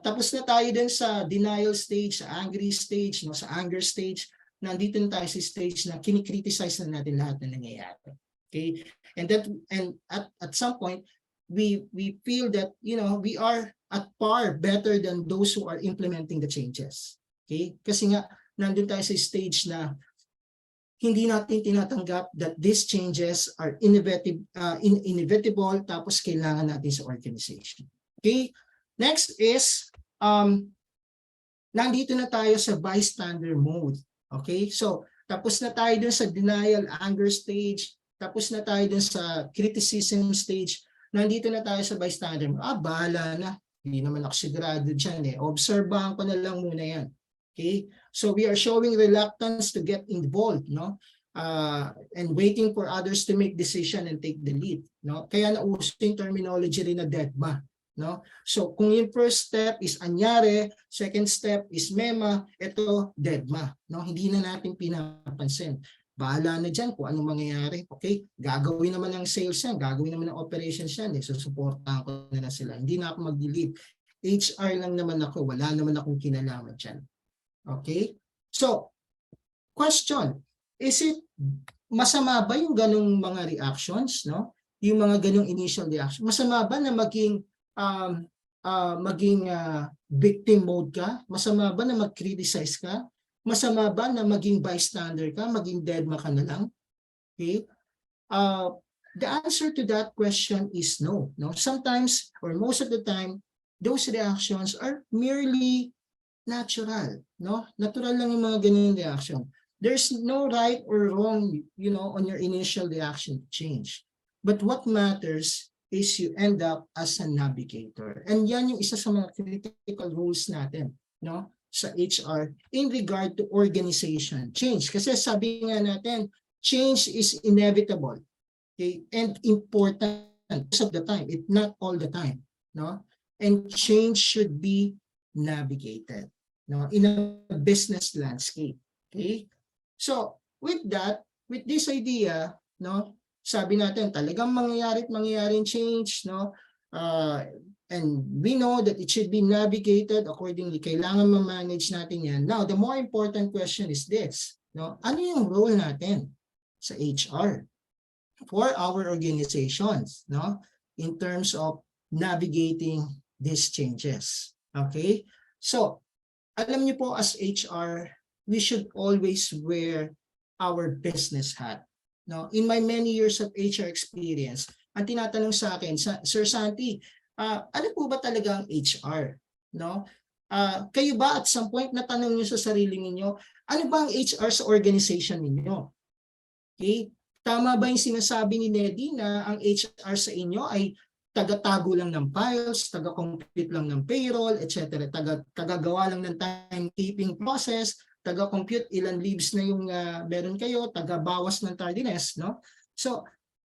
tapos na tayo din sa denial stage, sa angry stage, no, sa anger stage. Nandito na tayo sa stage na kinikriticize na natin lahat na nangyayari. Okay? And at some point, we feel that, we are at par better than those who are implementing the changes. Okay? Kasi nga, nandun tayo sa stage na hindi natin tinatanggap that these changes are inevitable, tapos kailangan natin sa organization. Okay? Next is, nandito na tayo sa bystander mode. Okay? So, tapos na tayo dun sa denial, anger stage, tapos na tayo dun sa criticism stage, nandito na tayo sa bystander mode. Bahala na. Hindi naman ako sigurado dyan. Obserbahan ko na lang muna yan. Okay, so we are showing reluctance to get involved, no? And waiting for others to make decision and take the lead, no? Kaya nauso yung terminology rin na DEDMA, no? So kung yung first step is anyare, second step is MEMA, ito DEDMA, no? Hindi na natin pinapansin. Bahala na dyan kung anong mangyayari. Okay, gagawin naman ng sales yan, gagawin naman ng operations yan. So supportahan ko na sila. Hindi na ako mag-lead. HR lang naman ako, wala naman akong kinalaman dyan. Okay? So, question, is it masama ba yung ganong mga reactions, no? Yung mga ganong initial reaction. Masama ba na maging victim mode ka? Masama ba na mag-criticize ka? Masama ba na maging bystander ka? Maging deadma ka na lang? Okay? The answer to that question is no. No? Sometimes, or most of the time, those reactions are merely natural, no? Natural lang yung mga ganyan reaction. There's no right or wrong, on your initial reaction to change. But what matters is you end up as a navigator. And yan yung isa sa mga critical rules natin, no? Sa HR in regard to organization change. Kasi sabi nga natin, change is inevitable, okay? And important most of the time, not all the time, no? And change should be navigated, no, in a business landscape. Okay? So, with this idea, no, sabi natin talagang mangyayaring change, no? And we know that it should be navigated accordingly. Kailangan ma-manage natin yan. Now, the more important question is this, no? Ano yung role natin sa HR for our organizations, no? In terms of navigating these changes. Okay? So, alam niyo po, as HR, we should always wear our business hat. No, in my many years of HR experience, ang tinatanong sa akin, Sir Santi, ano po ba talaga ang HR? No? Kayo ba at some point natanong niyo sa sarili niyo, ano ba ang HR sa organization niyo? Okay? Tama ba yung sinasabi ni Neddy na ang HR sa inyo ay taga-tago lang ng files, taga-compute lang ng payroll, etc. Taga-gawa lang ng timekeeping process, taga-compute ilan leaves na yung meron kayo, taga-bawas ng tardiness, no? So,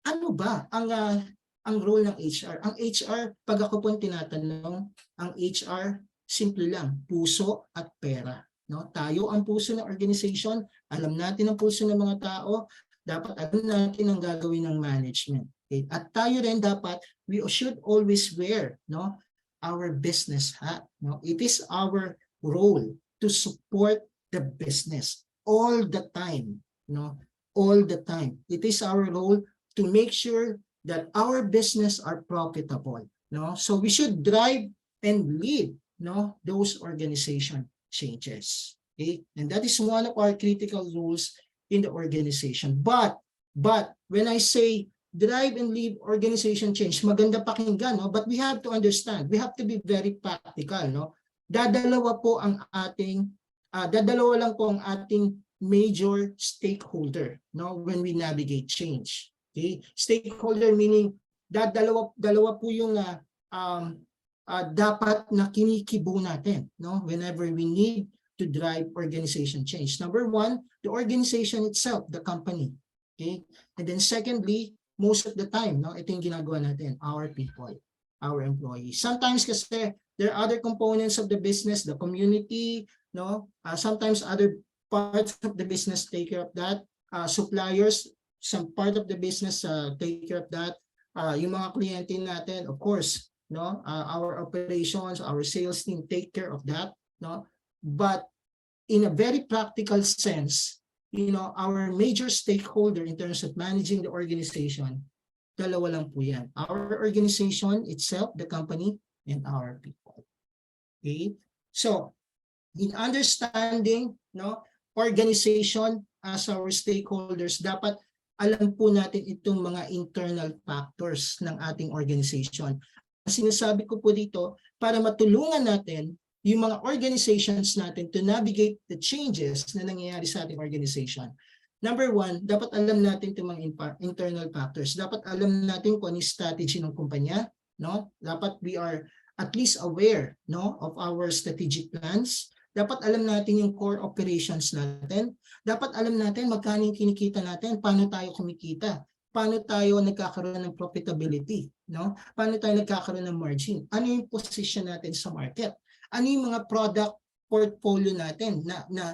ano ba ang role ng HR? Ang HR, pag ako po tinatanong, ang HR, simple lang, puso at pera. No? Tayo ang puso ng organization, alam natin ang puso ng mga tao, dapat alam natin ang gagawin ng management. Okay? At tayo rin dapat, we should always wear, no, our business hat. No? It is our role to support the business all the time. No? All the time. It is our role to make sure that our business are profitable. No? So we should drive and lead, no, those organization changes. Okay? And that is one of our critical rules in the organization. But when I say drive and lead organization change, maganda pakinggan, no? But we have to understand, we have to be very practical, no? Dadalawa lang po ang ating major stakeholder, no, when we navigate change. Okay? Stakeholder meaning dalawa po yung dapat na kinikibo natin, no, whenever we need to drive organization change. Number one, the organization itself, the company. Okay? And then secondly, most of the time, no, ito yung ginagawa natin, our people. our employees. Sometimes kasi there are other components of the business, the community, no? Sometimes other parts of the business take care of that. Suppliers, some part of the business take care of that. Yung mga kliyente natin, of course, no? Our operations, our sales team take care of that, no? But in a very practical sense, our major stakeholder in terms of managing the organization, dalawa lang po yan. Our organization itself, the company, and our people. Okay? So, in understanding, organization as our stakeholders, dapat alam po natin itong mga internal factors ng ating organization. Sinasabi ko po dito, para matulungan natin yung mga organizations natin to navigate the changes na nangyayari sa ating organization. Number one, dapat alam natin itong mga internal factors. Dapat alam natin kung ano yung strategy ng kumpanya. No? Dapat we are at least aware, no, of our strategic plans. Dapat alam natin yung core operations natin. Dapat alam natin magkano yung kinikita natin, paano tayo kumikita, paano tayo nagkakaroon ng profitability, no? Paano tayo nagkakaroon ng margin, ano yung position natin sa market, ano yung mga product portfolio natin na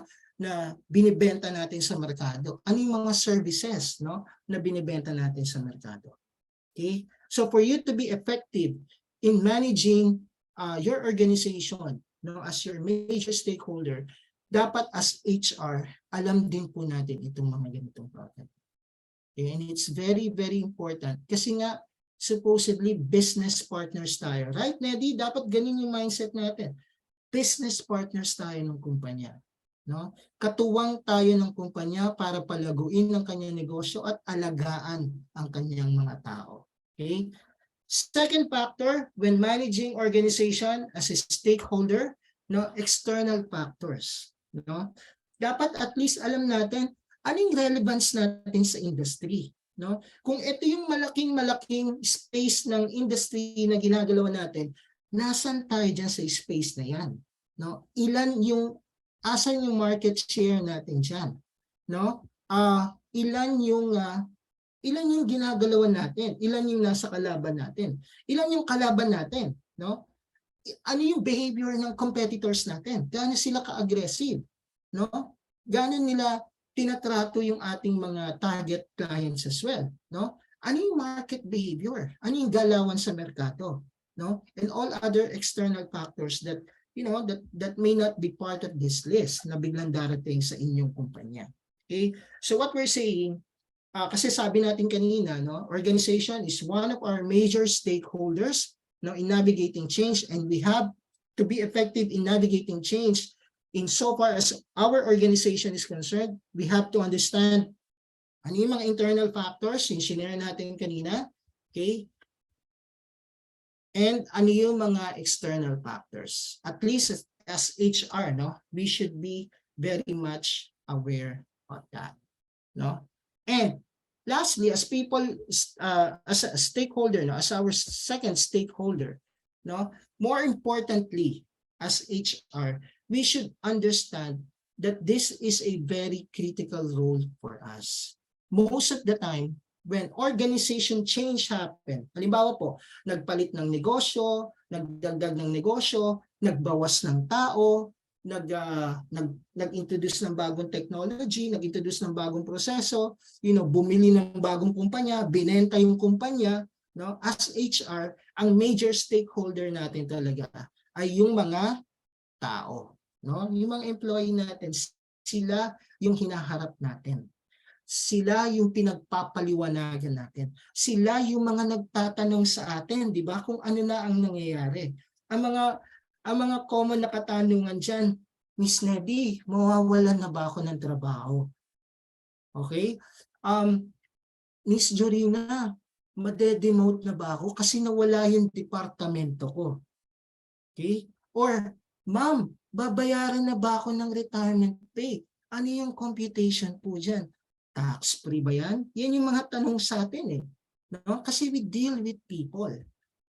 binibenta natin sa merkado, ano yung mga services, no, na binibenta natin sa merkado. Okay? So for you to be effective in managing your organization, no, as your major stakeholder, dapat as HR, alam din po natin itong mga ganitong product. Okay? And it's very, very important kasi nga supposedly business partners tayo. Right, Neddy? Dapat ganun yung mindset natin. Business partners tayo ng kumpanya. No? Katuwang tayo ng kumpanya para palaguin ang kanyang negosyo at alagaan ang kanyang mga tao. Okay? Second factor, when managing organization as a stakeholder, no, external factors. No? Dapat at least alam natin anong relevance natin sa industry. No? Kung ito yung malaking space ng industry na ginagalaw natin, nasan tayo dyan sa space na yan? No? Asan yung market share natin dyan? No? Ilan yung ginagalawan natin? Ilan yung nasa kalaban natin? Ilan yung kalaban natin? No? Ano yung behavior ng competitors natin? Gaano sila ka-aggressive? No? Gaano nila tinatrato yung ating mga target clients as well? No? Ano yung market behavior? Ano yung galawan sa merkado? No? And all other external factors that that may not be part of this list na biglang darating sa inyong kumpanya. Okay? So what we're saying, kasi sabi natin kanina, no, organization is one of our major stakeholders, no, in navigating change, and we have to be effective in navigating change. In so far as our organization is concerned, we have to understand ano yung mga internal factors, yung sinare natin kanina, okay? And ano yung mga external factors. At least as HR, no, we should be very much aware of that. No? And lastly, as people, as a stakeholder, no, as our second stakeholder, no, more importantly, as HR, we should understand that this is a very critical role for us. Most of the time, when organization change happen, halimbawa po, nagpalit ng negosyo, nagdagdag ng negosyo, nagbawas ng tao, nag-introduce ng bagong technology, nag-introduce ng bagong proseso, bumili ng bagong kumpanya, binenta yung kumpanya, no? As HR, ang major stakeholder natin talaga ay yung mga tao, no? Yung mga employee natin, sila yung hinaharap natin. Sila yung pinagpapaliwanagan natin. Sila yung mga nagtatanong sa atin, di ba? Kung ano na ang nangyayari. Ang mga common na katanungan dyan, Miss Neddy, mawawalan na ba ako ng trabaho? Okay? Miss Jorina, made-demote na ba ako kasi nawala yung departamento ko? Okay? Or, ma'am, babayaran na ba ako ng retirement pay? Ano yung computation po dyan? Tax-free ba yan? Yan yung mga tanong sa atin eh. No? Kasi we deal with people.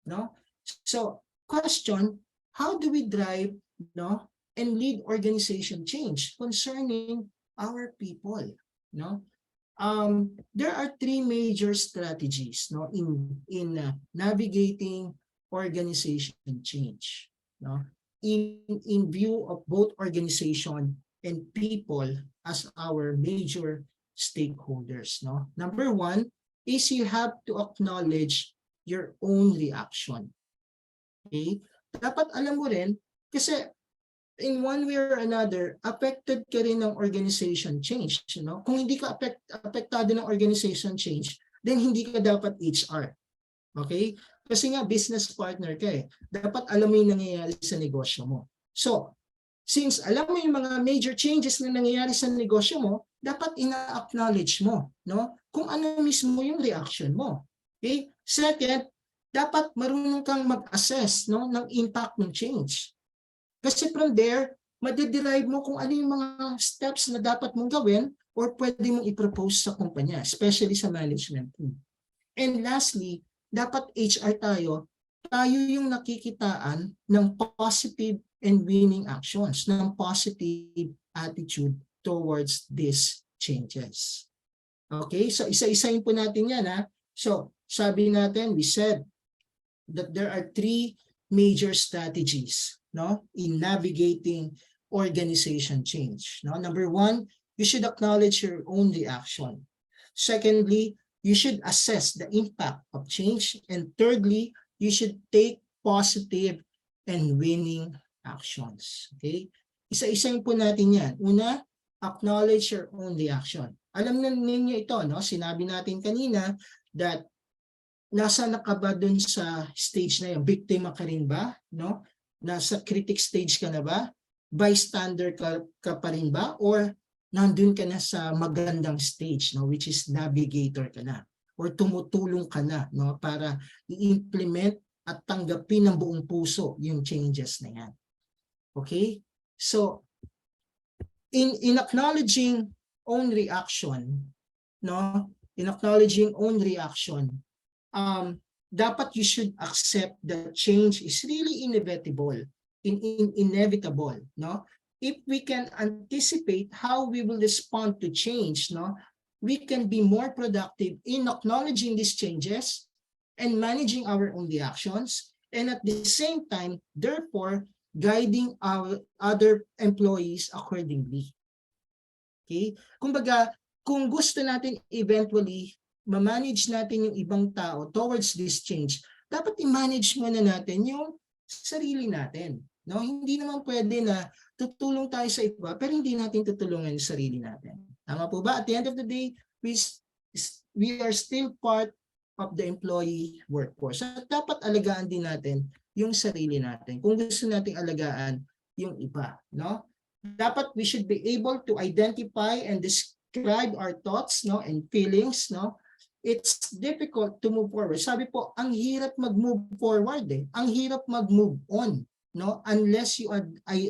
No? So, question, how do we drive, no, and lead organization change concerning our people? No? There are three major strategies, no, in navigating organization change, no? In view of both organization and people as our major stakeholders, no? Number one is you have to acknowledge your own reaction. Okay? Dapat alam mo rin, kasi in one way or another, affected ka rin ng organization change. No? Kung hindi ka apektado ng organization change, then hindi ka dapat HR. Okay? Kasi nga business partner ka eh. Dapat alam mo yung nangyayari sa negosyo mo. So, since alam mo yung mga major changes na nangyayari sa negosyo mo, dapat ina-acknowledge mo, no? Kung ano mismo yung reaction mo. Okay? Second, dapat marunong kang mag-assess, no, ng impact ng change. Kasi from there, madederive mo kung ano yung mga steps na dapat mong gawin or pwede mong i-propose sa kumpanya, especially sa management team. And lastly, dapat HR tayo yung nakikitaan ng positive and winning actions, ng positive attitude towards these changes. Okay, so isa-isahin po natin yan ha. So, sabi natin, we said that there are 3 major strategies, no, in navigating organization change. No? Number 1, you should acknowledge your own reaction. Secondly, you should assess the impact of change. And thirdly, you should take positive and winning actions. Okay? Isa-isahin po natin yan. Una, acknowledge your own reaction. Alam na ninyo ito, no? Sinabi natin kanina that nasa na ka ba dun sa stage na yun? Biktima ka rin ba? No? Nasa critic stage ka na ba? Bystander ka pa rin ba? Or nandun ka na sa magandang stage, no, which is navigator ka na or tumutulong ka na, no, para i-implement at tanggapin ng buong puso yung changes na yan. Okay? So in acknowledging own reaction, no, in acknowledging own reaction, dapat you should accept that change is really inevitable, inevitable, no? If we can anticipate how we will respond to change, no, we can be more productive in acknowledging these changes and managing our own reactions, and at the same time, therefore, guiding our other employees accordingly. Okay? Kumbaga, kung gusto natin eventually ma-manage natin yung ibang tao towards this change, dapat i-manage muna natin yung sarili natin. No? Hindi naman pwede na tutulong tayo sa iba pero hindi natin tutulungan yung sarili natin. Tama po ba? At the end of the day, we are still part of the employee workforce. At dapat alagaan din natin yung sarili natin. Kung gusto nating alagaan yung iba, no? Dapat we should be able to identify and describe our thoughts, no, and feelings, no? It's difficult to move forward. Sabi po, ang hirap mag-move forward eh. Ang hirap mag-move on, no? Unless you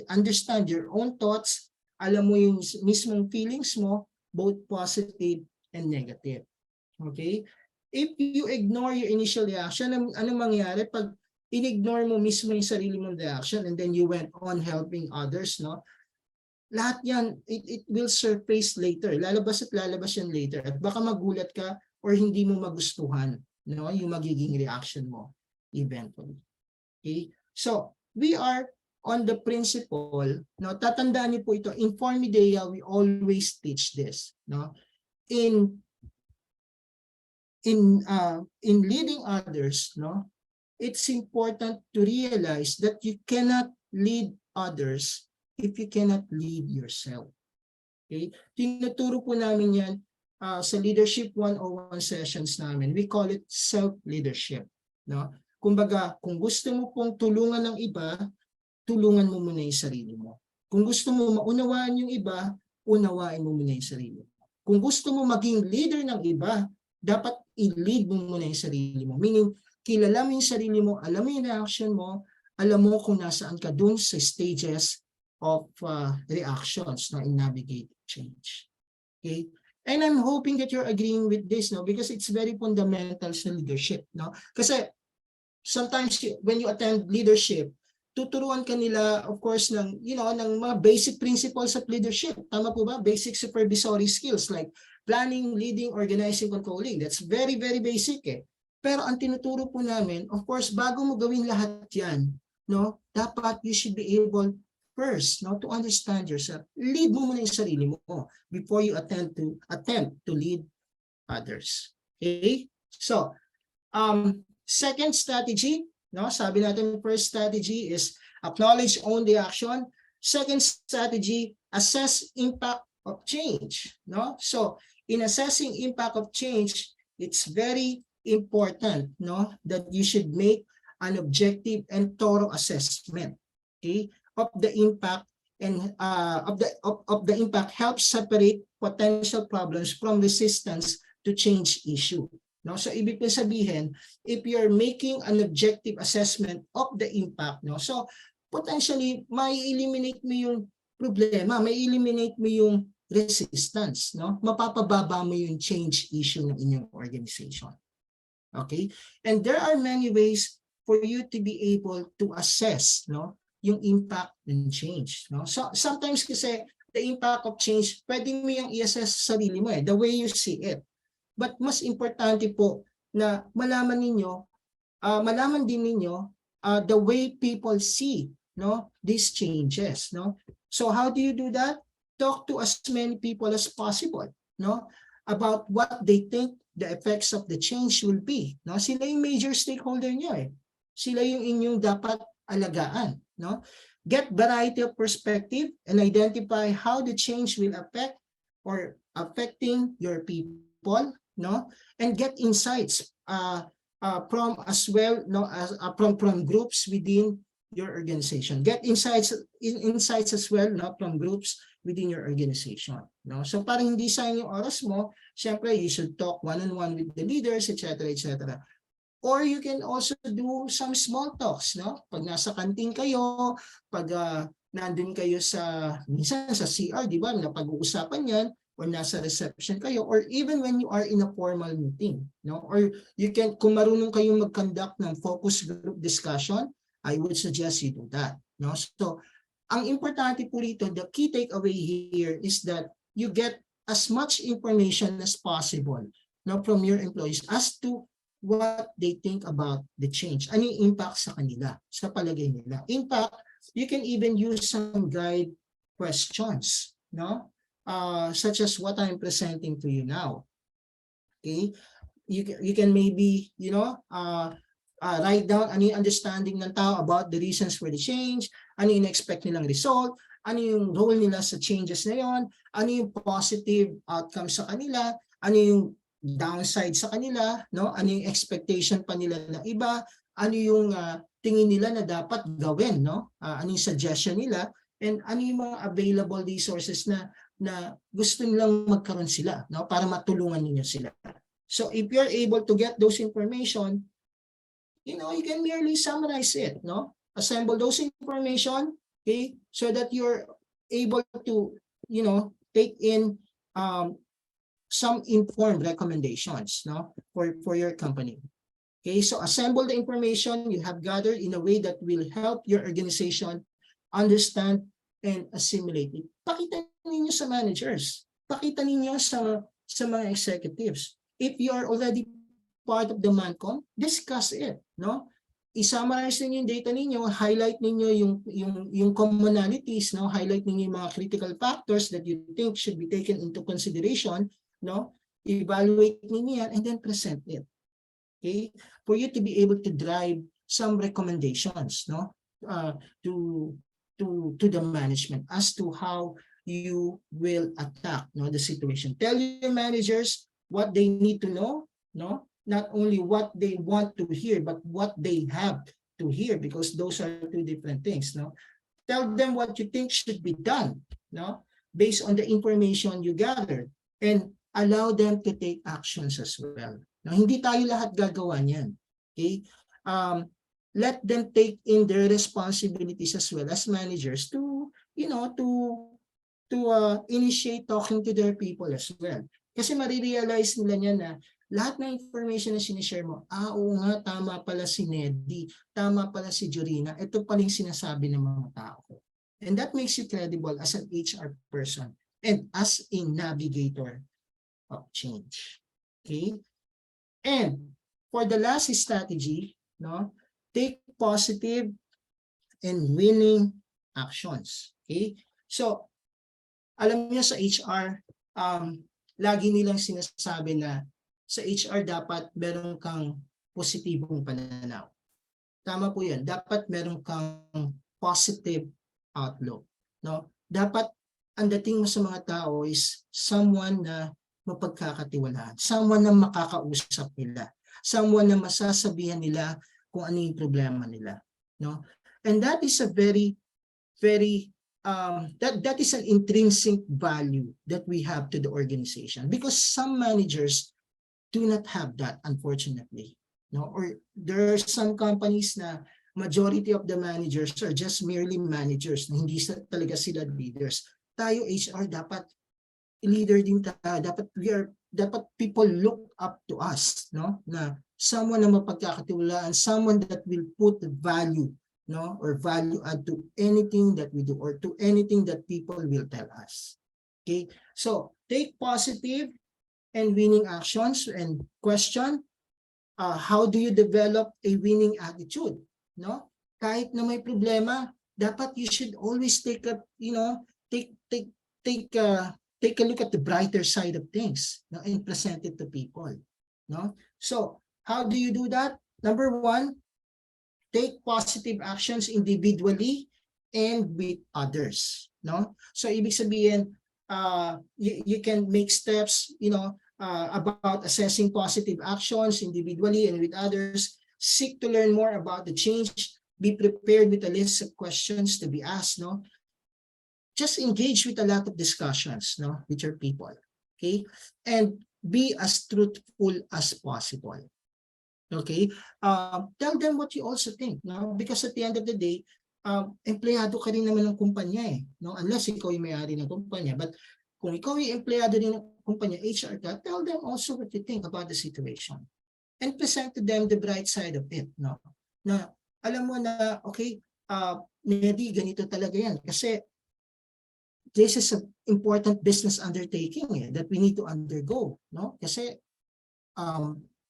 understand your own thoughts, alam mo yung mismong feelings mo, both positive and negative. Okay? If you ignore your initial reaction, ano mangyayari pag in-ignore mo mismo yung sarili mong reaction and then you went on helping others, no? Lahat yan, it will surface later. Lalabas at lalabas yan later. At baka magulat ka or hindi mo magustuhan, no, yung magiging reaction mo eventually. Okay? So, we are on the principle, no, tatandaan niyo po ito, in Formidea, we always teach this, no? In leading others, no, it's important to realize that you cannot lead others if you cannot lead yourself. Okay? Tinuturo po namin yan sa Leadership 101 sessions namin. We call it self-leadership. No? Kumbaga, kung gusto mo pong tulungan ng iba, tulungan mo muna yung sarili mo. Kung gusto mo maunawaan yung iba, unawain mo muna yung sarili mo. Kung gusto mo maging leader ng iba, dapat i-lead mo muna yung sarili mo. Meaning, kilala mo yung sarili mo, alam mo yung reaction mo, alam mo kung nasaan ka dun sa stages of reactions na in navigating change. Okay? And I'm hoping that you're agreeing with this, no, because it's very fundamental sa leadership, no? Kasi sometimes when you attend leadership, tuturuan ka nila, of course, ng, you know, ng mga basic principles of leadership. Tama po ba? Basic supervisory skills like planning, leading, organizing, controlling. That's very, very basic eh. Pero ang tinuturo po namin, of course, bago mo gawin lahat yan, no, dapat you should be able first, no, to understand yourself. Lead mo muna yung sarili mo before you attempt to lead others. Okay? So, second strategy, no, sabi natin first strategy is acknowledge, own the action. Second strategy, assess impact of change, no? So, in assessing impact of change, it's very important, no, that you should make an objective and thorough assessment, okay, of the impact and of the impact helps separate potential problems from resistance to change issue. No, so ibig sabihin, if you're making an objective assessment of the impact, no, so potentially may eliminate mo yung problema, may eliminate mo yung resistance, no? Mapapababa mo yung change issue ng inyong organization. Okay? And there are many ways for you to be able to assess, no, yung impact and change, no? So sometimes kasi the impact of change, pwede mo yung i-assess sa sarili mo the way you see it. But mas importante po na malaman din ninyo the way people see, no, these changes, no? So how do you do that? Talk to as many people as possible, no, about what they think the effects of the change will be, no? Sila yung major stakeholder niyo Sila yung inyong dapat alagaan, no? Get variety of perspective and identify how the change will affect or affecting your people, no, and get insights from as well, no, as from groups within your organization. Get insights as well, no, from groups within your organization, no. So para hindi sayang yung oras mo, syempre you should talk one-on-one with the leaders, etc., etc. Or you can also do some small talks, no. Pag nasa kantin kayo, pag nandun kayo minsan sa CR, di ba, na pag-uusapan yan, or nasa reception kayo, or even when you are in a formal meeting, no? Or you can, kung marunong kayong mag-conduct ng focus group discussion, I would suggest you do that, no? So, ang importante po rito, the key takeaway here is that you get as much information as possible, no, from your employees as to what they think about the change. Ano yung impact sa kanila, sa palagay nila. In fact, you can even use some guide questions, no? Such as what I'm presenting to you now. Okay, you can maybe, you know, write down ano yung understanding ng tao about the reasons for the change, ano yung expect nilang result, ano yung role nila sa changes na yon, ano yung positive outcome sa kanila, ano yung downside sa kanila, no, ano yung expectation pa nila ng iba, ano yung tingin nila na dapat gawin, no, ano yung suggestion nila, and ano yung mga available resources na gusto nilang magkaroon sila, no, para matulungan niyo sila. So if you're able to get those information, you know, you can merely summarize it, no? Assemble those information, okay, so that you're able to, you know, take in some informed recommendations, no, for your company. Okay, so assemble the information you have gathered in a way that will help your organization understand and assimilate it. Pakita ninyo sa managers, pakita ninyo sa mga executives. If you are already part of the MANCOM, discuss it, no? I-summarize ninyo yung data ninyo, highlight ninyo yung commonalities, no? Highlight ninyo yung mga critical factors that you think should be taken into consideration, no? Evaluate ninyo yan and then present it. Okay? For you to be able to drive some recommendations, no? To the management as to how you will attack, no, the situation. Tell your managers what they need to know, no, not only what they want to hear, but what they have to hear, because those are two different things, no. Tell them what you think should be done, no, based on the information you gathered, and allow them to take actions as well. Now, hindi tayo lahat gagawa niyan. Okay? Let them take in their responsibilities as well as managers to, you know, to initiate talking to their people as well. Kasi marirealize nila niya na lahat ng information na sinishare mo, oo nga, tama pala si Neddy, tama pala si Jorina, ito paling sinasabi ng mga tao. And that makes you credible as an HR person and as a navigator of change. Okay? And for the last strategy, no, take positive and winning actions. Okay? So, alam niyo sa HR, lagi nilang sinasabi na sa HR dapat meron kang positibong pananaw. Tama po 'yan. Dapat meron kang positive outlook, no? Dapat ang dating mo sa mga tao is someone na mapagkakatiwalaan, someone na makakausap nila, someone na masasabihan nila kung ano yung problema nila, no? And that is a very that is an intrinsic value that we have to the organization, because some managers do not have that, unfortunately, no? Or there are some companies na majority of the managers are just merely managers, na hindi talaga sila leaders. Tayo HR dapat leader din tayo, dapat people look up to us, no? Na someone na mapagkakatiwalaan, someone that will put value, no, or value add to anything that we do or to anything that people will tell us. Okay, so take positive and winning actions. And question, how do you develop a winning attitude? No, kahit na may problema, dapat you should always take a look at the brighter side of things, no, and present it to people. No, so how do you do that? Number one, take positive actions individually and with others, no? So ibig sabihin, you can make steps, about assessing positive actions individually and with others. Seek to learn more about the change. Be prepared with a list of questions to be asked, no? Just engage with a lot of discussions, no, with your people, okay? And be as truthful as possible. Okay, tell them what you also think, no? Because at the end of the day, empleyado ka rin naman ng kumpanya, no? Unless ikaw yung may-ari ng kumpanya. But kung ikaw yung empleyado din ng kumpanya, HR ka, tell them also what you think about the situation and present to them the bright side of it, no? Na alam mo na, okay, Nedi, ganito talaga yan kasi this is an important business undertaking that we need to undergo, no? Kasi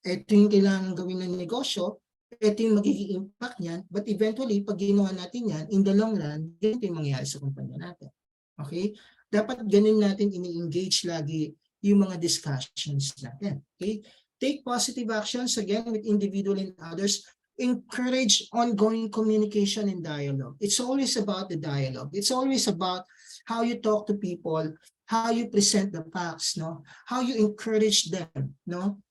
ito yung kailangan gawin ng negosyo, ito yung magiging impact niyan, but eventually, pag ginawa natin yan, in the long run, ganito yung mangyayari sa kumpanya natin. Okay? Dapat ganun natin ini-engage lagi yung mga discussions natin. Okay? Take positive actions, again, with individual and others. Encourage ongoing communication and dialogue. It's always about the dialogue. It's always about how you talk to people, how you present the facts, no? How you encourage them, no?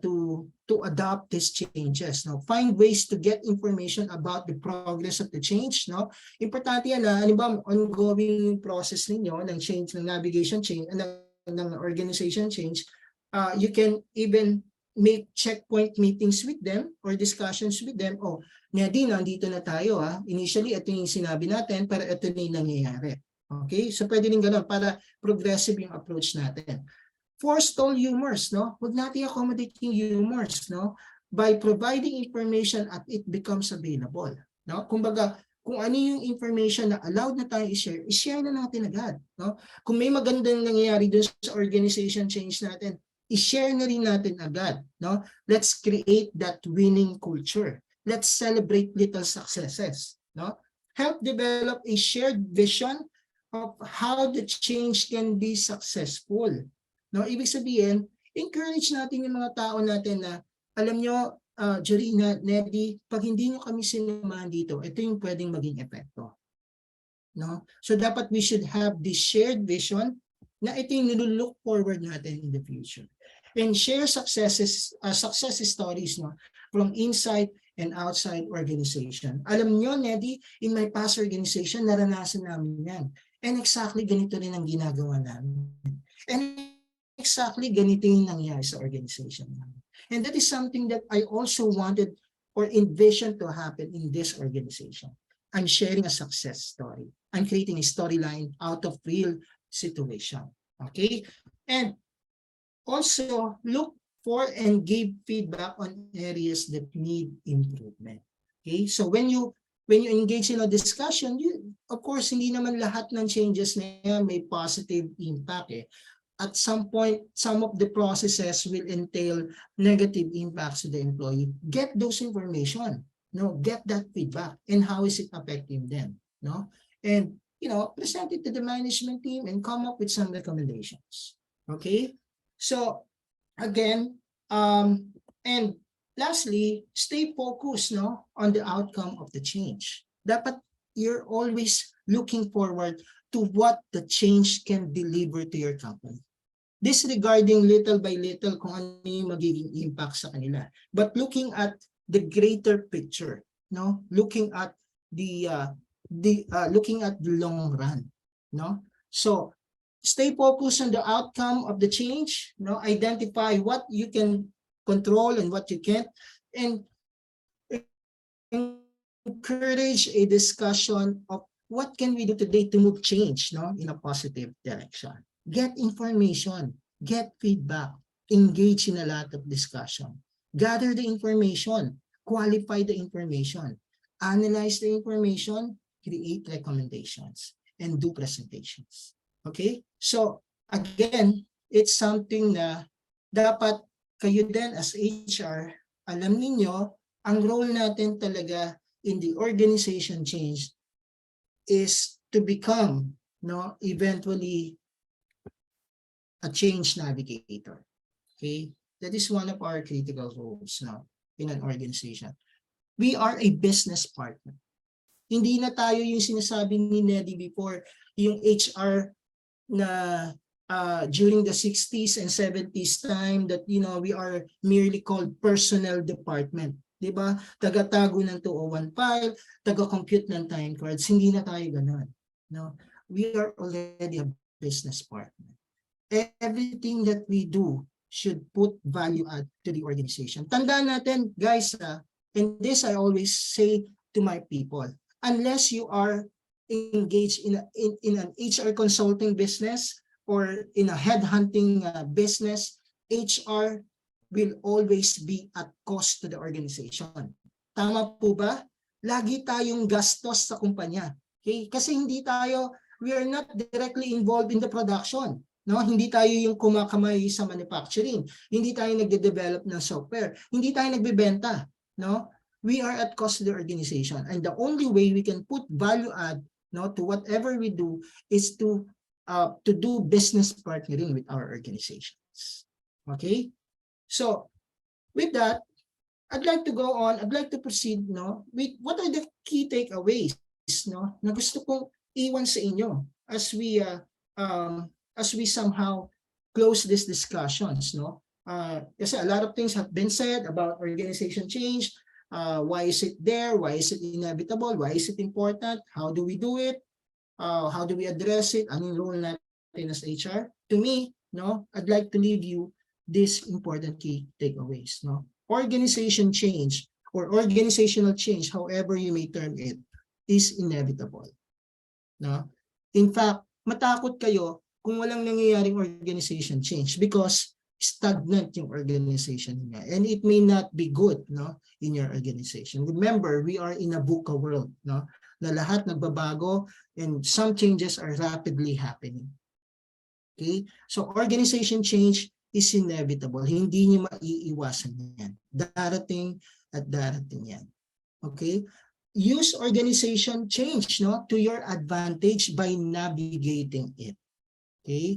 To adopt these changes, no? Find ways to get information about the progress of the change, no? Importante yan na, halimbawa, ongoing process ninyo ng change, ng navigation change, ng organization change, you can even make checkpoint meetings with them or discussions with them. Oh, Nedi, nandito na tayo, ha? Initially, ito yung sinabi natin, pero ito na yung nangyayari. Okay? So, pwede rin ganun para progressive yung approach natin. Forestall humors, no? Huwag natin accommodate yung humors, no? By providing information at it becomes available, no? Kumbaga, kung ano yung information na allowed na tayo i-share, i-share na natin agad, no? Kung may magandang nangyayari dun sa organization change natin, i-share na rin natin agad, no? Let's create that winning culture. Let's celebrate little successes, no? Help develop a shared vision of how the change can be successful. No, ibig sabihin, encourage natin yung mga tao natin na, alam nyo, Jorina, Nedi, pag hindi nyo kami sinamahan dito, ito yung pwedeng maging epekto. No? So dapat we should have this shared vision na ito yung nilulook forward natin in the future. And share success stories, no, from inside and outside organization. Alam nyo, Nedi, in my past organization, naranasan namin yan. And exactly ganito rin ang ginagawa namin. And exactly ganito yung nangyari sa organization. And that is something that I also wanted or envisioned to happen in this organization. I'm sharing a success story. I'm creating a storyline out of real situation. Okay? And also look for and give feedback on areas that need improvement. Okay? So when you engage in a discussion, of course, hindi naman lahat ng changes na yan may positive impact. at some point, some of the processes will entail negative impacts to the employee. Get those information, get that feedback, and how is it affecting them, and present it to the management team and come up with some recommendations. Okay, so again, and lastly, stay focused, on the outcome of the change. Dapat you're always looking forward to what the change can deliver to your company. Disregarding little by little kung ano yung magiging impact sa kanila. But looking at the greater picture, looking at the long run, So stay focused on the outcome of the change, identify what you can control and what you can't, and encourage a discussion of what can we do today to move change, in a positive direction. Get information, get feedback, engage in a lot of discussion. Gather the information, qualify the information, analyze the information, create recommendations, and do presentations. Okay? So, again, it's something na dapat kayo din as HR, alam niyo ang role natin talaga in the organization change is to become, eventually a change navigator. Okay? That is one of our critical roles now in an organization. We are a business partner. Hindi na tayo yung sinasabi ni Neddy before, yung HR na during the 60s and 70s time that, we are merely called personnel department. Diba? Taga-tago ng 201 file, taga-compute ng time cards. Hindi na tayo ganun. No? We are already a business partner. Everything that we do should put value add to the organization. Tandaan natin, guys, and this I always say to my people, unless you are engaged in an HR consulting business or in a headhunting business, HR will always be at cost to the organization. Tama po ba? Lagi tayong gastos sa kumpanya. Okay? Kasi we are not directly involved in the production. No, hindi tayo yung kumakamay sa manufacturing. Hindi tayo nagde-develop ng software. Hindi tayo nagbebenta, no? We are at cost to the organization, and the only way we can put value add, to whatever we do is to do business partnering with our organizations. Okay? So, with that, I'd like to go on. I'd like to proceed, with what are the key takeaways, na gusto kong iwan sa inyo as we somehow close these discussions, kasi a lot of things have been said about organization change. Why is it there? Why is it inevitable? Why is it important? How do we do it? How do we address it? Anong role natin as HR? To me, I'd like to leave you these important key takeaways. Organization change or organizational change, however you may term it, is inevitable. In fact, matakot kayo kung walang nangyayaring organization change because stagnant yung organization niya, and it may not be good, in your organization. Remember, we are in a VUCA world, na lahat nagbabago and some changes are rapidly happening. Okay? So organization change is inevitable. Hindi niyo maiiwasan yan. Darating at darating yan. Okay? Use organization change, to your advantage by navigating it. Okay,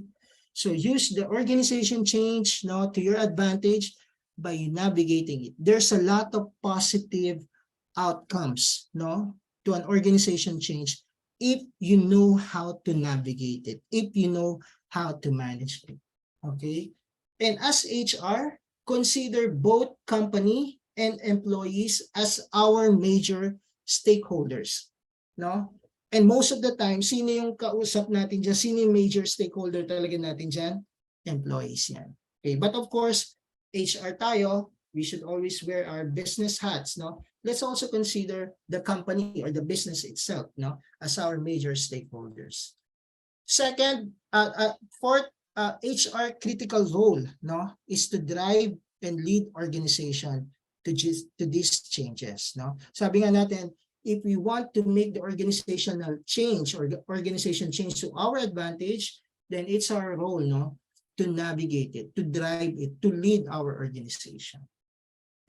so use the organization change to your advantage by navigating it. There's a lot of positive outcomes to an organization change if you know how to navigate it, if you know how to manage it. Okay, and as HR, consider both company and employees as our major stakeholders. And most of the time, sino yung kausap natin dyan? Sino yung major stakeholder talaga natin dyan? Employees yan. Okay, but of course, HR tayo, we should always wear our business hats. Let's also consider the company or the business itself as our major stakeholders. Second, fourth, HR critical role is to drive and lead organization to these changes. Sabi nga natin, if we want to make the organizational change or the organization change to our advantage, then it's our role to navigate it, to drive it, to lead our organization.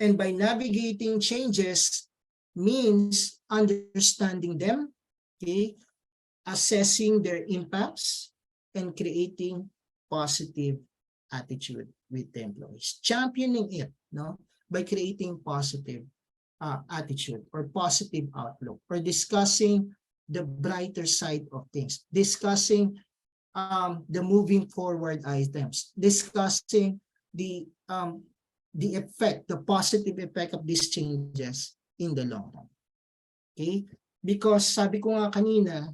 And by navigating changes means understanding them, okay, assessing their impacts, and creating positive attitude with the employees. Championing it, no, by creating positive attitude or positive outlook, or discussing the brighter side of things, discussing the moving forward items, discussing the effect, the positive effect of these changes in the long run. Okay? Because sabi ko nga kanina,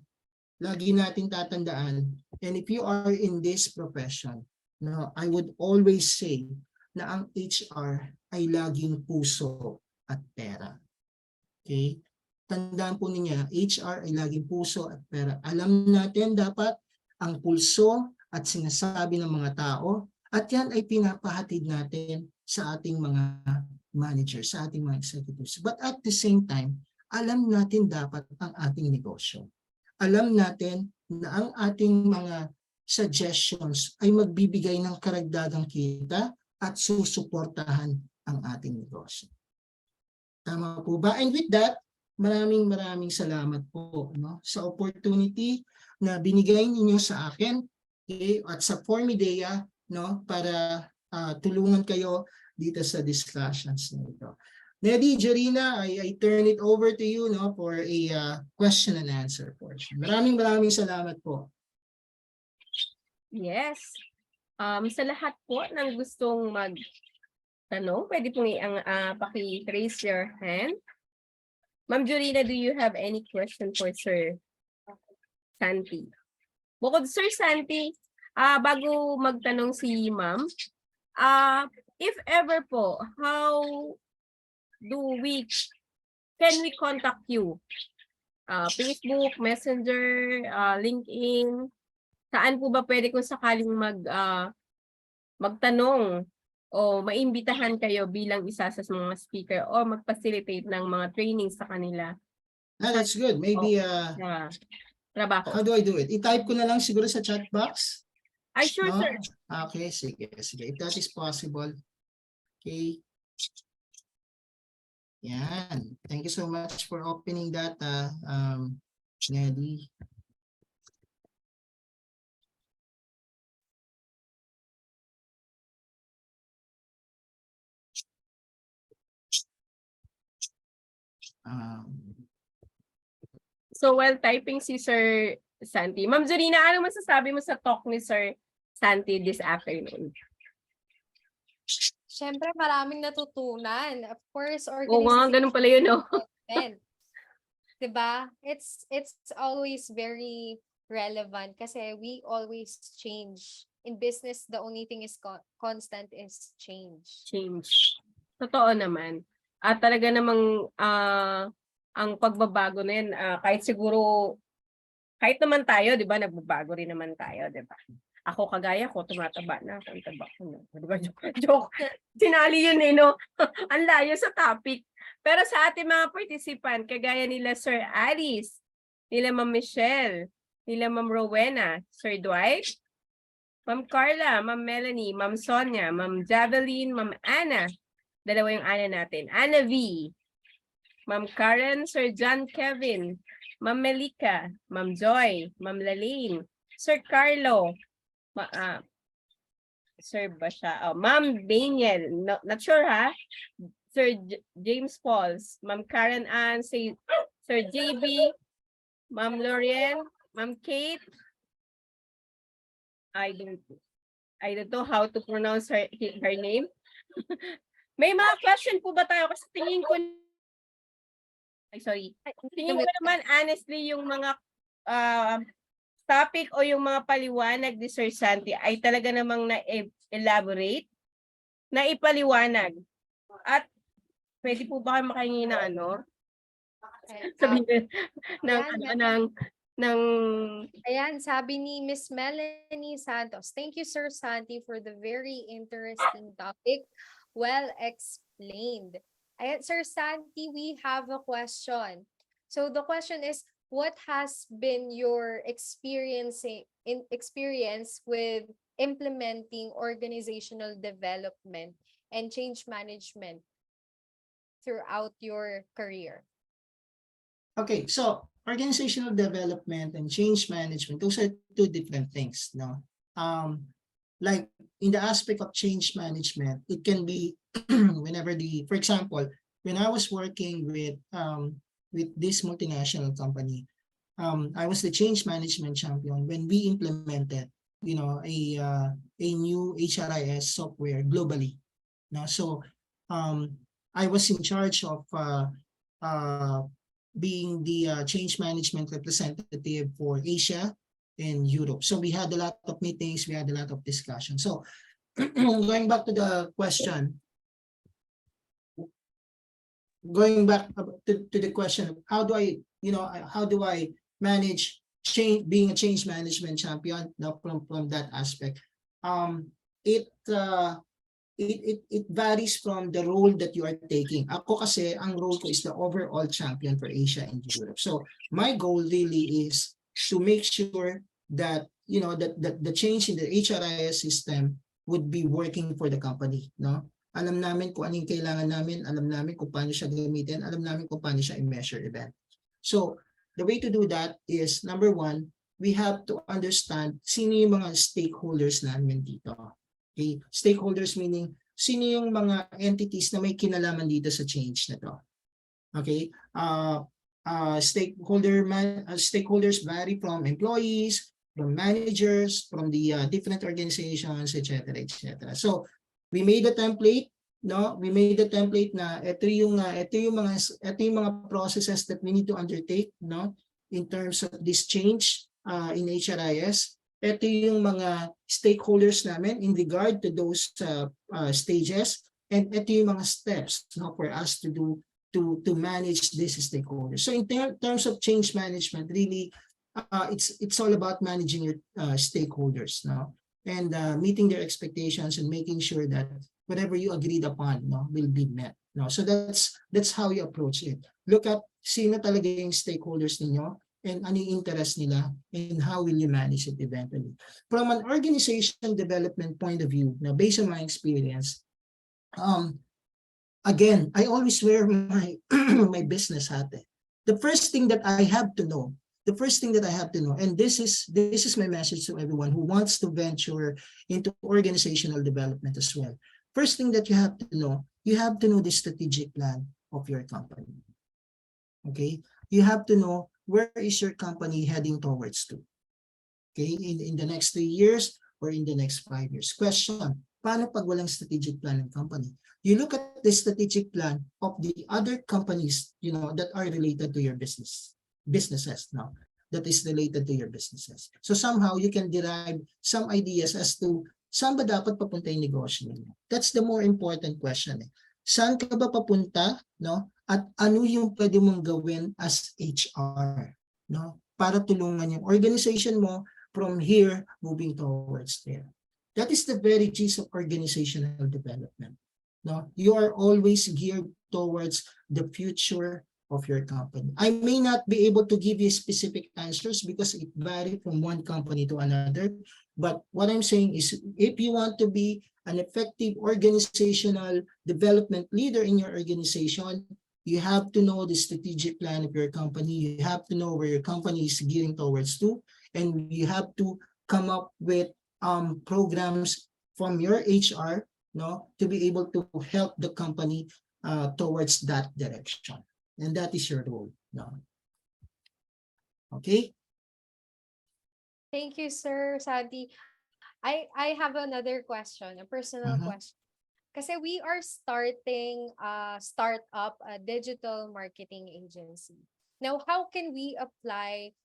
lagi natin tatandaan, and if you are in this profession, no, I would always say na ang HR ay laging puso at pera. Okay? Tandaan po niya, HR ay laging puso at pera. Alam natin dapat ang pulso at sinasabi ng mga tao, at yan ay pinapahatid natin sa ating mga managers, sa ating mga executives. But at the same time, alam natin dapat ang ating negosyo. Alam natin na ang ating mga suggestions ay magbibigay ng karagdagang kita at susuportahan ang ating negosyo. Tama po ba? And with that, maraming salamat po, no, sa opportunity na binigay ninyo sa akin, okay, at sa Formidea, no, para tulungan kayo dito sa discussions na ito. Nedy, Jorina, I turn it over to you, no, for a question and answer portion. Maraming salamat po. Yes. Sa lahat po ng gustong magtanong, pwede pong paki-raise your hand. Ma'am Jorina, do you have any question for Sir Santi? Bukod Sir Santi, bago magtanong si Ma'am, if ever po, how can we contact you? Facebook, Messenger, LinkedIn, saan po ba pwede kung sakaling magtanong o maimbitahan kayo bilang isa sa mga speaker o mag-facilitate ng mga trainings sa kanila? That's good. Maybe, trabaho. how do I do it? I-type ko na lang siguro sa chat box. Ay, sure, no? sir. Okay, sige. If that is possible. Okay. Yan. Thank you so much for opening that, Nedy. So while typing si Sir Santi, Ma'am Jorina, ano masasabi mo sa talk ni Sir Santi this afternoon? Siyempre, maraming natutunan. Of course, Oo nga, ganun pala yun, no? Diba? It's always very relevant kasi we always change. In business, the only thing is constant is change. Change. Totoo naman. At talaga namang ang pagbabago na yan, kahit naman tayo, di ba, nagbabago rin naman tayo, di ba? Ako kagaya ko, tumataba na ako, ang taba ko na. Di ba? Joke. Sinali yun eh, no? Ang layo sa topic. Pero sa ating mga participant, kagaya nila Sir Alice, nila Ma'am Michelle, nila Ma'am Rowena, Sir Dwight, Ma'am Carla, Ma'am Melanie, Ma'am Sonia, Ma'am Javelyn, Ma'am Anna, dalawa yung Anna natin, Anna V, Ma'am Karen, Sir John Kevin, Ma'am Melika, Ma'am Joy, Ma'am Laline, Sir Carlo, Sir Basha, Ma'am Daniel, not sure ha, Sir James Pauls, Ma'am Karen Ann, Sir JB, Ma'am Lorien, Ma'am Kate, I don't know how to pronounce her name. May mga question po ba tayo? Kasi tingin ko, tingin ko naman honestly yung mga topic o yung mga paliwanag ni Sir Santi ay talaga namang na-elaborate, na-ipaliwanag. At pwede po ba kayo makahingi na sabihin Ayan, sabi ni Miss Melanie Santos, thank you Sir Santi for the very interesting topic. Well explained. Ayan, Sir Santi, we have a question. So the question is, what has been your experience with implementing organizational development and change management throughout your career? Okay, so organizational development and change management, those are two different things, no? Like in the aspect of change management, it can be whenever for example, when I was working with this multinational company, I was the change management champion when we implemented, a new HRIS software globally. No, so I was in charge of uh, being the change management representative for Asia and Europe. So we had a lot of meetings, we had a lot of discussion. So going back to the question, to the question of how do I manage being a change management champion, no, from that aspect. It varies from the role that you are taking. Ako kasi, ang role ko is the overall champion for Asia and Europe. So my goal really is to make sure that, that the change in the HRIS system would be working for the company, no? Alam namin kung ano yung kailangan namin, alam namin kung paano siya gamitin, alam namin kung paano siya i-measure event. So the way to do that is, number one, we have to understand sino yung mga stakeholders namin dito. Okay? Stakeholders meaning, sino yung mga entities na may kinalaman dito sa change na to. Okay? Stakeholders vary from employees, from managers, from the different organizations, etc., etc. So we made a template, no? We made a template na ito yung mga processes that we need to undertake, no? In terms of this change in HRIS. Ito yung mga stakeholders namin in regard to those stages, and ito yung mga steps, no, for us to do to manage these stakeholders. So in terms of change management, really, it's all about managing your stakeholders, no, and meeting their expectations and making sure that whatever you agreed upon, no, will be met. No, so that's how you approach it. Look at sino talaga yung stakeholders ninyo, and ano yung interest nila, and how will you manage it eventually. From an organization development point of view, now based on my experience, again, I always wear my my business hat. The first thing that I have to know, and this is my message to everyone who wants to venture into organizational development as well. First thing that you have to know the strategic plan of your company. Okay? You have to know where is your company heading towards to. Okay? In the next 3 years or in the next 5 years. Question, paano pag walang strategic plan ng company? You look at the strategic plan of the other companies, that are related to your businesses now, that is related to your businesses. So somehow you can derive some ideas as to saan ba dapat papunta yung negosyo ninyo. That's the more important question. Saan ka ba papunta, no? At ano yung pwede mong gawin as HR, no? Para tulungan yung organization mo from here moving towards there. That is the very gist of organizational development. No, you are always geared towards the future of your company. I may not be able to give you specific answers because it varies from one company to another. But what I'm saying is, if you want to be an effective organizational development leader in your organization, you have to know the strategic plan of your company. You have to know where your company is gearing towards to, and you have to come up with programs from your HR, no, to be able to help the company towards that direction. And that is your role. No? Okay? Thank you, Sir Santi. I have another question, a personal question. Kasi we are starting startup a digital marketing agency. Now, how can we apply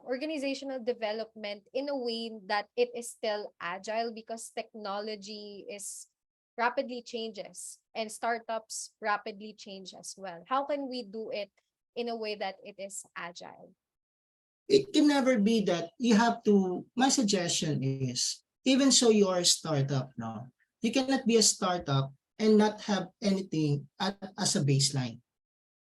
organizational development in a way that it is still agile, because technology is rapidly changes and startups rapidly change as well? How can we do it in a way that it is agile? It can never be that you have to, my suggestion is, even so you are a startup now, you cannot be a startup and not have anything as a baseline.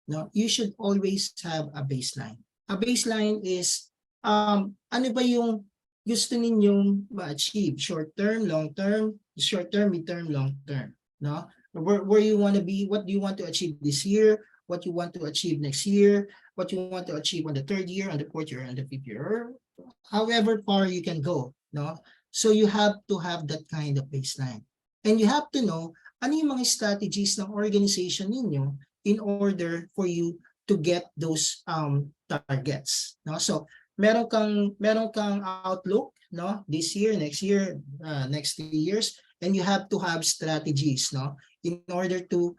No, you should always have a baseline. A baseline is ano ba yung gusto ninyong ma-achieve? Short-term, long-term, short-term, mid-term, long-term. No? Where you want to be, what do you want to achieve this year, what you want to achieve next year, what you want to achieve on the 3rd year, on the 4th year, on the 5th year, or however far you can go. No? So you have to have that kind of baseline. And you have to know ano yung mga strategies ng organization ninyo in order for you to get those targets. No? So meron kang outlook, no? This year, next year, next 3 years, and you have to have strategies, no? In order to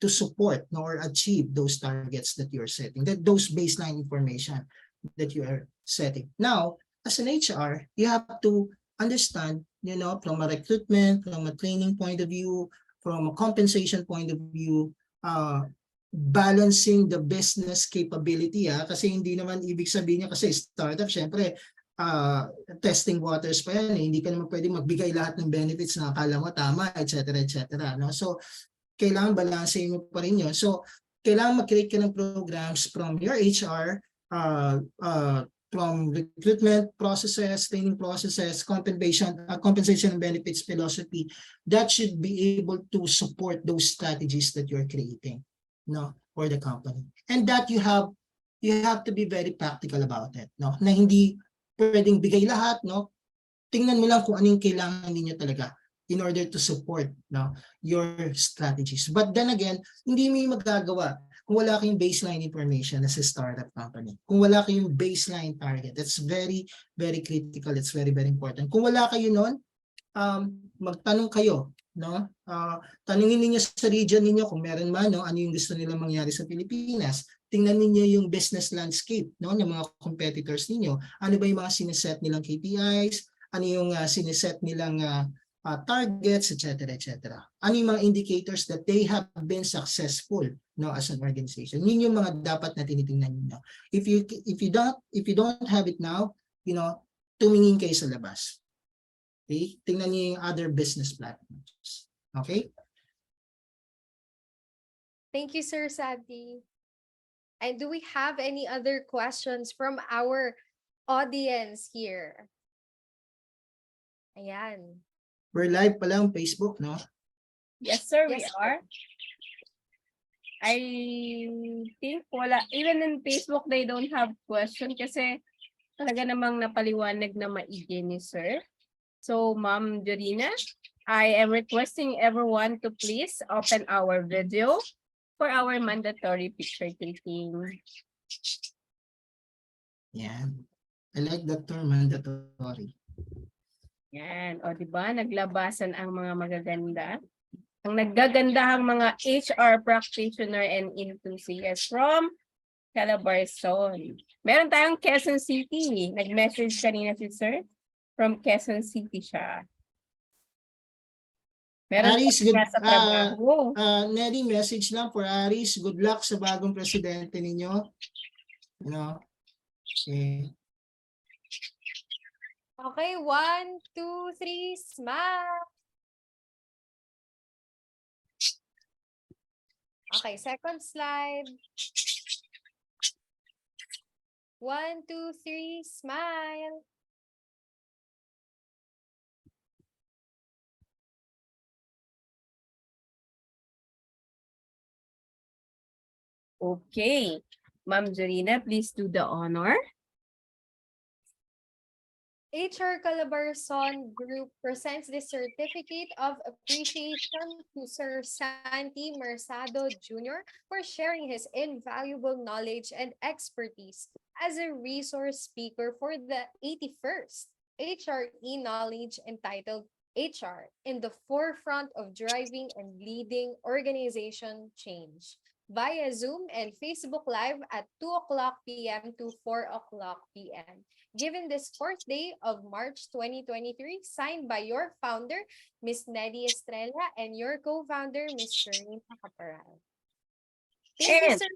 support, no, or achieve those targets that you're setting, those baseline information that you are setting. Now, as an HR, you have to understand, you know, from a recruitment, from a training point of view, from a compensation point of view, balancing the business capability, kasi hindi naman ibig sabihin niya kasi startup, syempre testing waters pa yan, hindi ka naman pwede magbigay lahat ng benefits na akala mo tama, etc. No? So kailangan balansehin mo pa rin yun. So kailangan mag-create ka ng programs from your HR, from recruitment processes, training processes, compensation and benefits philosophy that should be able to support those strategies that you're creating, no, for the company. And that you have to be very practical about it, no, na hindi pwedeng bigay lahat, no. Tingnan mo lang kung ano yung kailangan niyo talaga in order to support, no, your strategies. But then again, hindi mo yung magagawa kung wala kayong baseline information as a startup company. Kung wala kayong baseline target, that's very, very critical. It's very, very important. Kung wala kayo nun, magtanong kayo, no? Tanungin niyo sa region niyo kung meron man, no, ano yung gusto nilang mangyari sa Pilipinas. Tingnan niyo yung business landscape, no, ng mga competitors niyo. Ano ba yung mga sineset nilang KPIs? Ano yung sineset nilang targets, etc. Ano yung mga indicators that they have been successful, no, as an organization? Yun yung mga dapat na tinitingnan niyo. If you don't have it now, you know, tumingin kayo sa labas. Okay? Tingnan niyo yung other business platforms. Okay? Thank you, Sir Santi. And do we have any other questions from our audience here? Ayan. We're live pala on Facebook, no? Yes, sir, we Yes, are. I think wala. Even in Facebook, they don't have question kasi talaga namang napaliwanag na maigi ni sir. So, Ma'am Jorina, I am requesting everyone to please open our video for our mandatory picture taking. Yan. I like that term, mandatory. Yan. O, diba? Naglabasan ang mga magaganda. Ang naggagandahang mga HR practitioner and enthusiasts from Calabarzon. Meron tayong Quezon City. Nag-message kanina si sir. From Quezon City siya. Meron Aris, siya sa trabaho. Nelly, message lang for Aris. Good luck sa bagong presidente ninyo. You know? Okay. Okay, 1, 2, 3, smile. Okay, second slide. 1, 2, 3, smile. Okay. Ma'am Jorina, please do the honor. HR Calabarzon Group presents the Certificate of Appreciation to Sir Santi Mersado Jr. for sharing his invaluable knowledge and expertise as a resource speaker for the 81st HRE Knowledge entitled HR in the Forefront of Driving and Leading Organization Change via Zoom and Facebook Live at 2:00 p.m. to 4:00 p.m. Given this 4th day of March 2023, signed by your founder, Ms. Nelly Estrella, and your co-founder, Ms. Shereen Caparal. Thank you, And sir.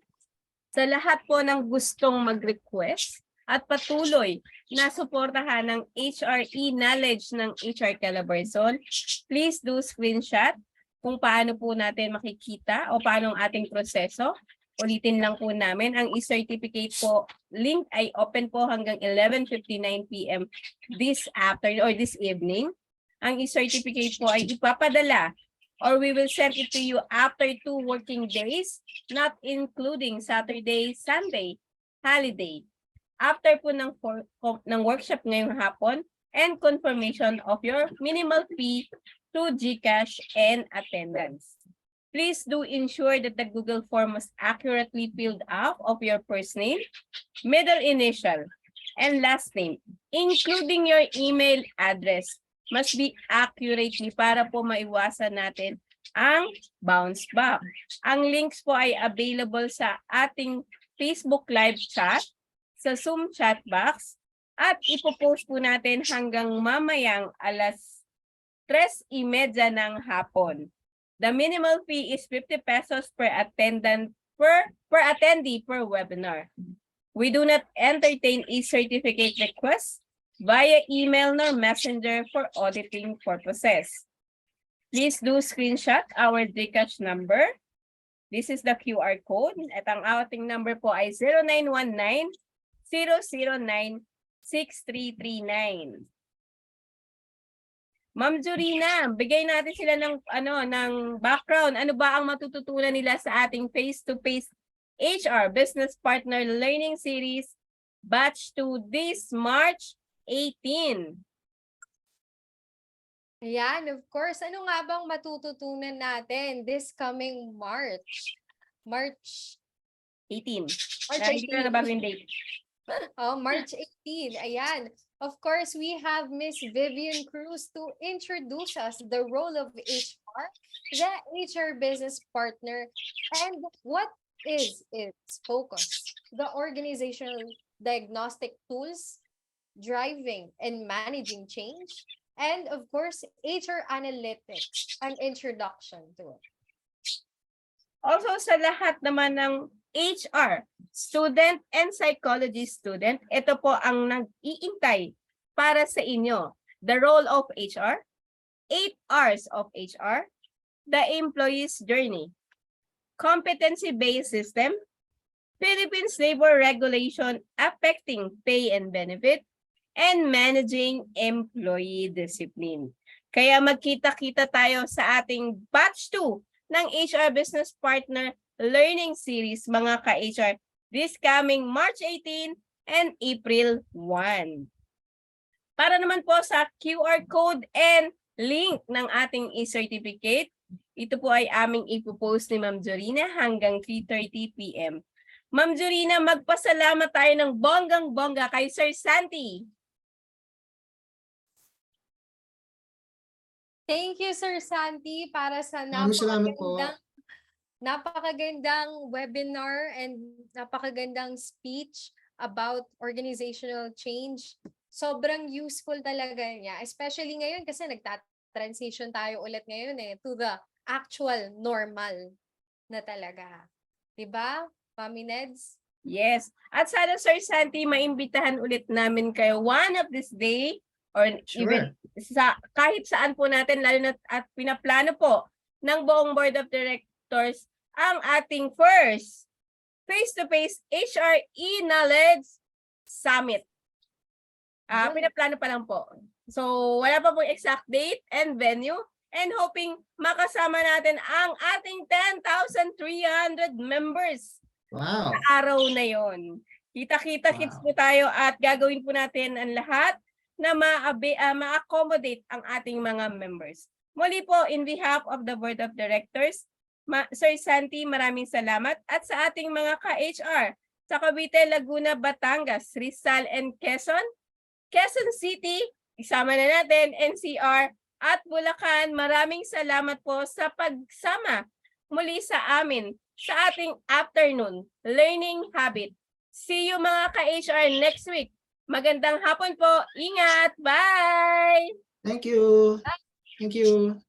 sa lahat po ng gustong mag-request at patuloy na suportahan ng HRE knowledge ng HR Calabarzon, please do screenshot kung paano po natin makikita o paano ang ating proseso Ulitin lang po namin, ang e-certificate po, link ay open po hanggang 11:59 p.m. this afternoon or this evening. Ang e-certificate po ay ipapadala or we will send it to you after 2 working days, not including Saturday, Sunday, holiday. After po ng workshop ngayong hapon and confirmation of your minimal fee through GCash and attendance. Please do ensure that the Google form was accurately filled out of your first name, middle initial, and last name, including your email address. Must be accurately para po maiwasan natin ang bounce back. Ang links po ay available sa ating Facebook live chat, sa Zoom chat box, at ipopost po natin hanggang mamayang alas 3:30 ng hapon. The minimal fee is 50 pesos per attendee per webinar. We do not entertain e-certificate requests via email nor messenger for auditing purposes. Please do screenshot our GCash number. This is the QR code at ang ating number po ay 0919-009-6339. Ma'am Jorina, bigay natin sila ng background. Ano ba ang matututunan nila sa ating face-to-face HR Business Partner Learning Series Batch 2 this March 18? Ayan, of course. Ano nga bang matututunan natin this coming March? March 18. March Dahil hindi ko na 18. nabago yung date. March 18. Ayan. Of course, we have Miss Vivian Cruz to introduce us the role of HR, the HR business partner, and what is its focus, the organizational diagnostic tools, driving and managing change, and of course, HR analytics, an introduction to it. Also sa lahat naman ng HR, student and psychology student, ito po ang nag-iintay para sa inyo. The role of HR, 8 R's of HR, the employee's journey, competency-based system, Philippines labor regulation affecting pay and benefit, and managing employee discipline. Kaya magkita-kita tayo sa ating batch 2 ng HR Business Partner Learning Series, mga ka-HR, this coming March 18 and April 1. Para naman po sa QR code and link ng ating e-certificate, ito po ay aming ipopost ni Ma'am Jorina hanggang 3:30 p.m. Ma'am Jorina, magpasalamat tayo ng bonggang-bongga kay Sir Santi. Thank you, Sir Santi, para sa Maraming salamat po. napakagandang webinar and napakagandang speech about organizational change. Sobrang useful talaga niya, especially ngayon kasi nagta-transition tayo ulit ngayon to the actual normal na talaga. 'Di ba, Mami Neds? Yes. At sana, Sir Santi, maimbitahan ulit namin kayo one of this day or even kahit saan po natin, lalo na at pinaplano po ng buong Board of Directors ang ating first face-to-face HR e-knowledge summit. Pinaplano pa lang po. So, wala pa pong exact date and venue and hoping makasama natin ang ating 10,300 members. Wow. Sa araw na yon. Kita-kita-kits po tayo at gagawin po natin ang lahat na ma-accommodate ang ating mga members. Muli po, in behalf of the Board of Directors, Sir Santi, maraming salamat. At sa ating mga ka-HR sa Cavite, Laguna, Batangas, Rizal, and Quezon City, isama na natin, NCR, at Bulacan, maraming salamat po sa pagsama muli sa amin sa ating afternoon learning habit. See you mga ka-HR next week. Magandang hapon po. Ingat. Bye! Thank you. Thank you.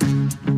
Bye-bye.